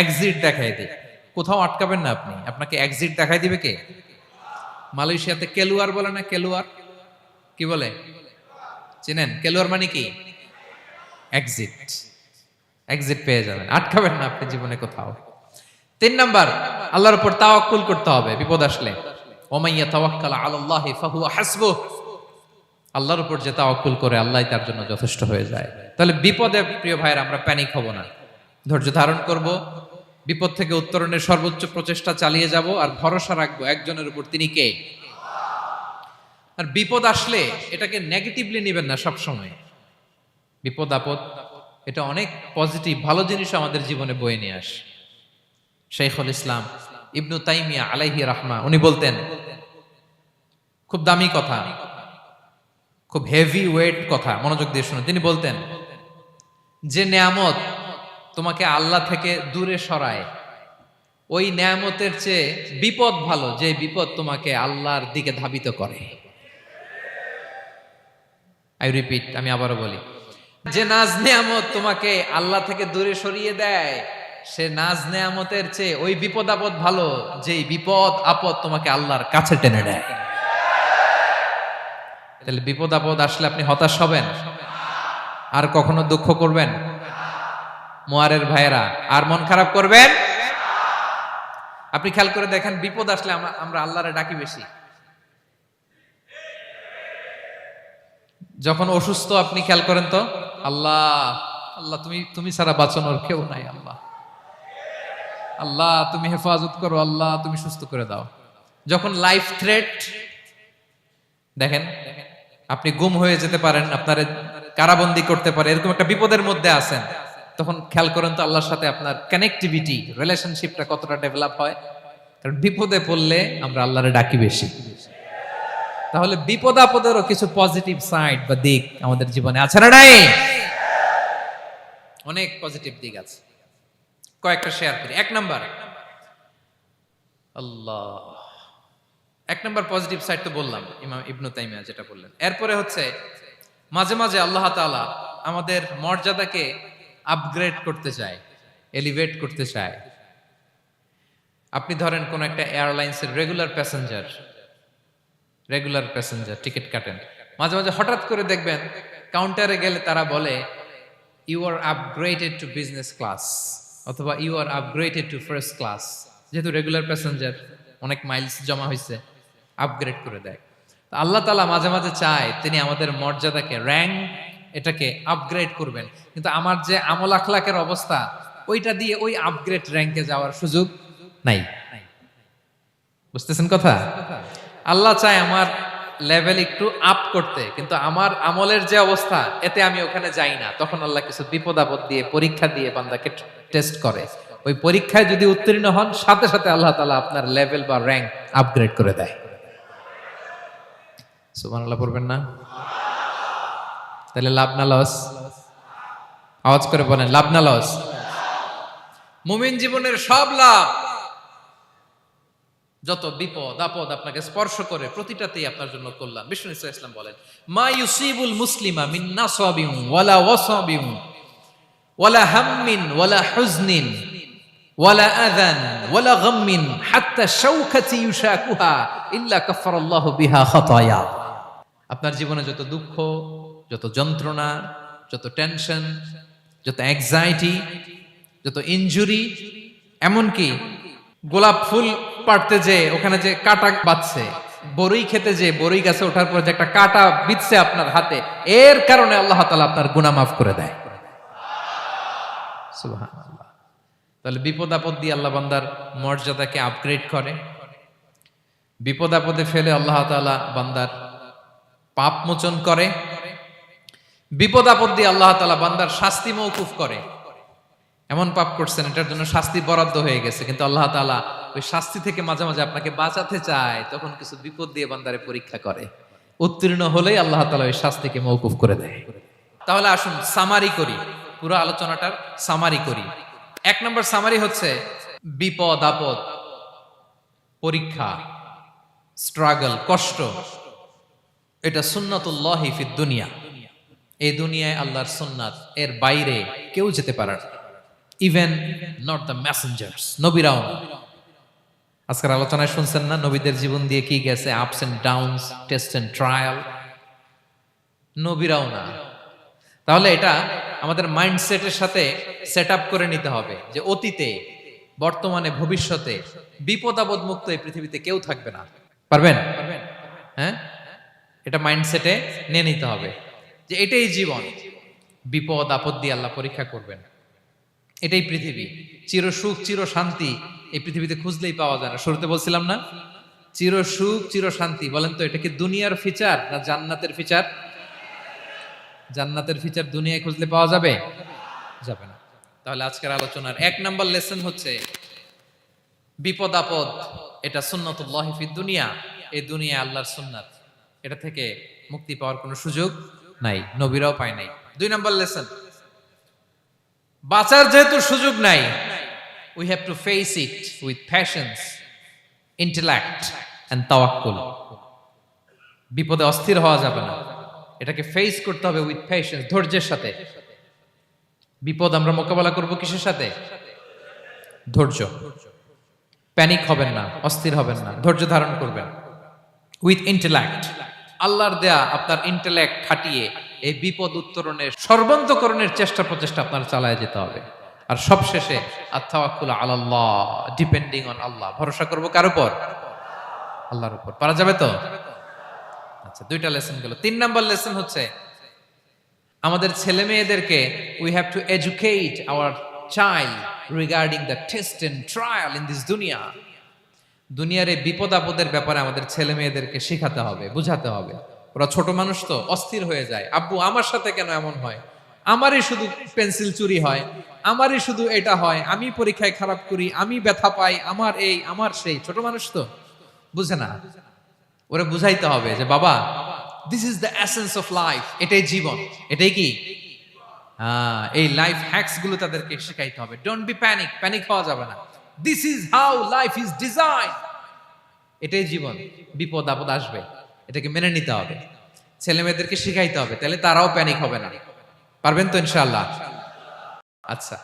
এক্সিট দেখায় দেই। কোথাও আটকাবেন না আপনি, আপনাকে এক্সিট দেখায় দিবে কে? মালয়েশিয়াতে কেলুয়ার বলে না? কেলুয়ার কি বলে চেনেন? কেলুয়ার মানে কি? এক্সিট। এক্সিট পেয়ে যাবেন, আটকাবেন না আপনি জীবনে কোথাও। 3 নাম্বার, আল্লাহর উপর তাওয়াক্কুল করতে হবে বিপদ আসলে। ওমাইয়া তাওয়াক্কাল আলাল্লাহি ফাহুয়া হাসবুহ। আল্লাহর উপর যে তাওয়াক্কুল করে, আল্লাহই তার জন্য যথেষ্ট হয়ে যায়। তাহলে বিপদে প্রিয় ভাইরা আমরা প্যানিক হব না, ধৈর্য ধারণ করব, বিপদ থেকে উত্তরণের সর্বোচ্চ প্রচেষ্টা চালিয়ে যাব, আর ভরসা রাখবো একজনের উপর, তিনি কে? আর বিপদ আসলে এটাকে নেগেটিভলি নেবেন না সব সময়। বিপদ আপদ এটা অনেক পজিটিভ, ভালো জিনিস আমাদের জীবনে বয়ে নিয়ে আসে। শাইখুল ইসলাম ইবনু তাইমিয়া আলাইহি রাহমা, উনি বলতেন, খুব দামি কথা, খুব হেভি ওয়েট কথা, মনোযোগ দিয়ে শুনুন। তিনি বলতেন, যে নেয়ামত তোমাকে আল্লাহ থেকে দূরে সরায়, ওই নেয়ামতের চেয়ে বিপদ ভালো, যে বিপদ তোমাকে আল্লাহর দিকে ধাবিত করে। আই রিপিট, আমি আবারও বলি, যে নাজ নেয়ামত তোমাকে আল্লাহ থেকে দূরে সরিয়ে দেয়, সে নাজ নেয়ামতের চেয়ে ওই বিপদ আপদ ভালো, যেই বিপদ আপদ তোমাকে আল্লাহর কাছে টেনে নেয়। তাহলে বিপদ আপদ আসলে আপনি হতাশ হবেন? আর কখনো দুঃখ করবেন? মোয়ারের ভাইয়েরা, আর মন খারাপ করবেন? আপনি খেয়াল করে দেখেন, বিপদ আসলে আমরা আল্লাহরে ডাকি বেশি। যখন অসুস্থ আপনি খেয়াল করেন তো, আল্লাহ আল্লাহ, তুমি ছাড়া বাঁচানোর কেউ নাই, আল্লাহ আল্লাহ তুমি হেফাজত করো, আল্লাহ তুমি সুস্থ করে দাও। যখন লাইফ থ্রেট, দেখেন আপনি গুম হয়ে যেতে পারেন, আপনার কারাবন্দি করতে পারে, এরকম একটা বিপদের মধ্যে আছেন, তখন খেয়াল করেন তো আল্লাহর সাথে আপনার কানেক্টিভিটি, রিলেশনশিপটা কতটা ডেভেলপ হয়। কারণ বিপদে পড়লে আমরা আল্লাহরে ডাকি বেশি। তাহলে বিপদ আপদেরও কিছু পজিটিভ সাইড বা দিক আমাদের জীবনে আছে না নাই? অনেক পজিটিভ দিক আছে, কয়েকটা শেয়ার করি। 1 নাম্বার, আল্লাহ এক নম্বর পজিটিভ সাইড তো বললাম, ইমাম ইবনু তাইমিয়া যেটা বললেন। এরপরে হচ্ছে মাঝে মাঝে আল্লাহ তাআলা আমাদের মর্যাদাকে আপগ্রেড করতে চায়, এলিভেট করতে চায়। আপনি ধরেন কোন একটা এয়ারলাইন্সের রেগুলার প্যাসেঞ্জার টিকিট কাটেন, মাঝে মাঝে হঠাৎ করে দেখবেন কাউন্টারে গেলে তারা বলে you are upgraded to business class অথবা you are upgraded to first class. যেহেতু রেগুলার প্যাসেঞ্জার, অনেক মাইলস জমা হয়েছে, আপগ্রেড করে দেয়। তো আল্লাহ তাআলা মাঝে মাঝে চায় তিনি আমাদের মর্যাদাকে, র্যাঙ্ক এটাকে আপগ্রেড করবেন, কিন্তু আমার যে আমল আখলাকের অবস্থা ওইটা দিয়ে ওই আপগ্রেড র্যাঙ্কে যাওয়ার সুযোগ নাই। বুঝতেছেন কথা? আল্লাহ চায় আমার লেভেল একটু আপ করতে, কিন্তু আমার আমলের যে অবস্থা এতে আমি ওখানে যাই না। তখন আল্লাহ কিছু বিপদ আপদ দিয়ে, পরীক্ষা দিয়ে বান্দাকে টেস্ট করে। ওই পরীক্ষায় যদি উত্তীর্ণ হন, সাথে সাথে আল্লাহ তাআলা আপনার লেভেল বা র্যাঙ্ক আপগ্রেড করে দেয়। সুবহানাল্লাহ পড়বেন না? তাহলে লাভ না লস? আওয়াজ করে বলেন, লাভ না লস? মুমিন জীবনের সব লাভ। যত বিপদ আপদ আপনাকে স্পর্শ করে প্রতিটাতেই আপনার জন্য কল্যাণ। বিষ্ণু ইসলাম বলেন, মা ইউসিবুল মুসলিমা মিন নাসাবিন ওয়ালা ওয়াসাবিন ওয়ালা হাম্মিন ওয়ালা হুজনিন ওয়ালা আযান ওয়ালা গাম্মিন হাত্তা শাওকাতি ইউশাকুহা ইল্লা কাফারাল্লাহু বিহা খাতায়া। আপনার জীবনে যত দুঃখ, যত যন্ত্রণা, যত টেনশন, যত অ্যাংজাইটি, যত ইনজুরি, এমনকি গোলাপ ফুল পাড়তে যে ওখানে যে কাটা বাঁধছে, বড়ই খেতে যে বড়ই গাছে ওঠার পর যে একটা কাটা বিঁধছে আপনার হাতে, এর কারণে আল্লাহ তাআলা আপনার গুনাহ মাফ করে দেয়। সুবহানাল্লাহ। তাহলে বিপদ আপদ দিয়ে আল্লাহ বান্দার মর্যাদাকে আপগ্রেড করে। বিপদ আপদে ফেলে আল্লাহ তাআলা বান্দার পাপ মোচন করে। বিপদ আপদ দিয়ে আল্লাহ তাআলা বান্দার শাস্তি মওকুফ করে। এমন পাপ করছেন এটার জন্য শাস্তি বরাদ্দ হয়ে গেছে, কিন্তু আল্লাহ তাআলা ওই শাস্তি থেকে মাঝে মাঝে আপনাকে বাঁচাতে চায়, তখন কিছু বিপদ দিয়ে বান্দারে পরীক্ষা করে। উত্তীর্ণ হলেই আল্লাহ তাআলা ওই শাস্তিকে মওকুফ করে দেয়। তাহলে আসুন সামারি করি, পুরো আলোচনাটার সামারি করি। এক নম্বর সামারি হচ্ছে বিপদ আপদ, পরীক্ষা, স্ট্রাগল, কষ্ট, এটা সুন্নাতুল্লাহি ফিদ দুনিয়া। এই দুনিয়ায় আল্লাহর সুন্নাত, এর বাইরে কেউ যেতে পারে না, ইভেন নট দ্য মেসেঞ্জার্স, নবীরাও না। আজকের আলোচনায় শুনছেন না নবীদের জীবন দিয়ে কি গেছে, ups and downs, test and trial, নবীরাও না। তাহলে এটা আমাদের মাইন্ডসেটের সাথে সেট আপ করে নিতে হবে যে অতীতে, বর্তমানে, ভবিষ্যতে বিপদ আপদ মুক্ত এই পৃথিবীতে কেউ থাকবে না। পারবেন? হ্যাঁ, এটা মাইন্ডসেটে নিয়ে নিতে হবে যে এটাই জীবন, বিপদ আপদ দিয়ে আল্লাহ পরীক্ষা করবেন। এটাই পৃথিবী। চির সুখ চির শান্তি এই পৃথিবীতে খুঁজলেই পাওয়া যায় না। শুরুতে বলছিলাম না, চির সুখ চির শান্তি। বলেন তো এটা কি দুনিয়ার ফিচার না জান্নাতের ফিচার? জান্নাতের ফিচার দুনিয়ায় খুঁজলে পাওয়া যাবে? যাবে না। তাহলে আজকের আলোচনার এক নাম্বার লেসন হচ্ছে বিপদ আপদ এটা সুন্নাতুল্লাহি ফিদ দুনিয়া। এই দুনিয়া আল্লাহর সুন্নাত, এটা থেকে মুক্তি পাওয়ার কোনো সুযোগ নাই, নবীরাও পায় নাই। দুই নাম্বার লেসন, বাঁচার যেহেতু সুযোগ নাই, we have to face it with patience, intellect and tawakkul. বিপদে অস্থির হওয়া যাবে না, এটাকে ফেস করতে হবে উইথ পেশেন্স, ধৈর্যের সাথে। বিপদ আমরা মোকাবেলা করব কিসের সাথে? ধৈর্য। প্যানিক হবেন না, অস্থির হবেন না, ধৈর্য ধারণ করবেন। উইথ ইন্টেলেক্ট, আল্লাহর দেয়া আপনার ইন্টেলেক্ট খাটিয়ে এই বিপদ উত্তরণের সর্বান্তকরণের চেষ্টা প্রচেষ্টা আপনার চালায় যেতে হবে। আর সবশেষে আত-তাওয়াক্কুল আলাল্লাহ, ডিপেন্ডিং অন আল্লাহ, ভরসা করব কার উপর? আল্লাহর উপর। পারা যাবে তো? আচ্ছা, দুইটা লেসন গেল। তিন নাম্বার লেসন হচ্ছে আমাদের ছেলে মেয়েদেরকে we have to educate our child regarding the test and trial in this দুনিয়া। দুনিয়ার এই বিপদ আপদের ব্যাপারে আমাদের ছেলে মেয়েদেরকে শেখাতে হবে, বুঝাতে হবে। ওরা ছোট মানুষ তো অস্থির হয়ে যায়, আব্বু আমার সাথে কেন এমন হয়, আমারই শুধু পেন্সিল চুরি হয়, আমারই শুধু এটা হয়, আমি পরীক্ষায় খারাপ করি, আমি ব্যথা পাই, আমার এই আমার সেই। ছোট মানুষ তো বুঝে না। ওরা বুঝাইতে হবে যে বাবা, this is the essence of life, এটাই জীবন। এটাই কি? এই লাইফ হ্যাকস গুলো তাদেরকে শেখাইতে হবে। ডোন্ট বি প্যানিক, প্যানিক হওয়া যাবে না। This is how life is design. এটাই জীবন, বিপদ আপদ আসবে, এটাকে মেনে নিতে হবে, ছেলে মেয়েদেরকে শিখাইতে হবে, তাহলে তারাও প্যানিক হবে না। পারবেন তো ইনশাআল্লাহ? আচ্ছা,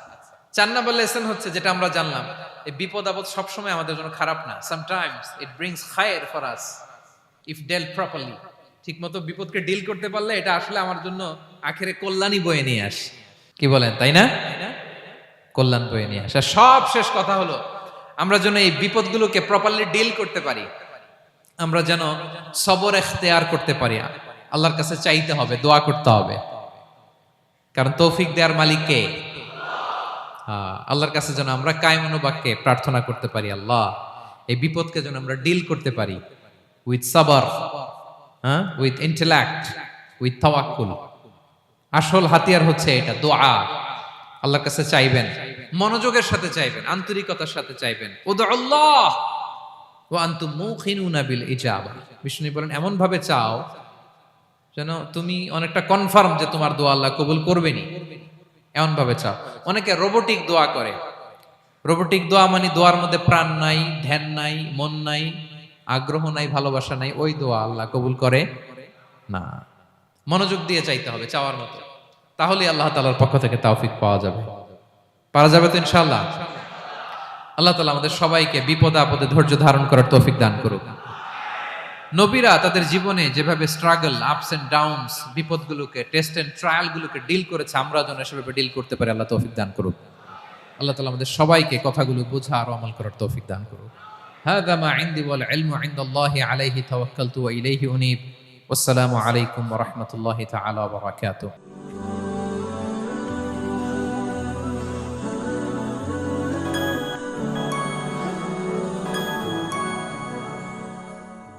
4 নম্বর লেসন হচ্ছে যেটা আমরা জানলাম, এই বিপদ আপদ সবসময় আমাদের জন্য খারাপ না। সামটাইমস ইট ব্রিংস খায়ের for us if dealt properly. ঠিক মতো বিপদকে ডিল করতে পারলে এটা আসলে আমার জন্য আখেরে কল্যাণই বয়ে নিয়ে আসে। কি বলেন, তাই না? কল্যাণ বয়ে নিয়ে আসে। আর সব শেষ কথা হলো, আমরা যেন এই বিপদগুলোকে প্রপারলি ডিল করতে পারি, আমরা যেন সবর এখতিয়ার করতে পারি। আল্লাহর কাছে চাইতে হবে, দোয়া করতে হবে, কারণ তৌফিক দেওয়ার মালিক কে? আল্লাহর কাছে যেন আমরা কায়মনোবাক্যে প্রার্থনা করতে পারি, আল্লাহ এই বিপদকে যেন আমরা ডিল করতে পারি উইথ সাবর, উইথ ইন্টেলেক্ট, উইথ তাওয়াক্কুল। আসল হাতিয়ার হচ্ছে এটা, দোয়া। আল্লাহর কাছে চাইবেন, মনোযোগের সাথে চাইবেন, আন্তরিকতার সাথে চাইবেন। উদউল্লাহ ওয়া আনতুম মুখিনুনা বিল ইজাবা। বিষ্ণু বলেন এমন ভাবে চাও যেন তুমি অনেকটা কনফার্ম যে তোমার দোয়া আল্লাহ কবুল করবেনই, এমন ভাবে চাও। অনেকে রোবোটিক দোয়া করে। রোবোটিক দোয়া মানে দোয়ার মধ্যে প্রাণ নাই, ধ্যান নাই, মন নাই, আগ্রহ নাই, ভালোবাসা নাই, ওই দোয়া আল্লাহ কবুল করে না। মনোযোগ দিয়ে চাইতে হবে চাওয়ার মতো, তাহলে আল্লাহ তাআলার পক্ষ থেকে তৌফিক পাওয়া যাবে। পারা যাবে তো ইনশাআল্লাহ? আল্লাহ তাআলা আমাদের সবাইকে বিপদে আপদে ধৈর্য ধারণ করার তৌফিক দান করুক। নবীরা তাদের জীবনে যেভাবে স্ট্রাগল, আপস এন্ড ডাউনস, বিপদগুলোকে, টেস্ট এন্ড ট্রায়ালগুলোকে ডিল করেছে, আমরা যেন সেভাবে ডিল করতে পারি। আল্লাহ তৌফিক দান করুক। আল্লাহ তাআলা আমাদের সবাইকে কথাগুলো বোঝা আর আমল করার তৌফিক দান করুক। হাযা মা ইনদি ওয়াল ইলমু ইনদাল্লাহি আলাইহি তাওয়াক্কালতু ওয়া ইলাইহি উনীব। ওয়াসসালামু আলাইকুম ওয়া রাহমাতুল্লাহি তাআলা ওয়া বারাকাতুহু।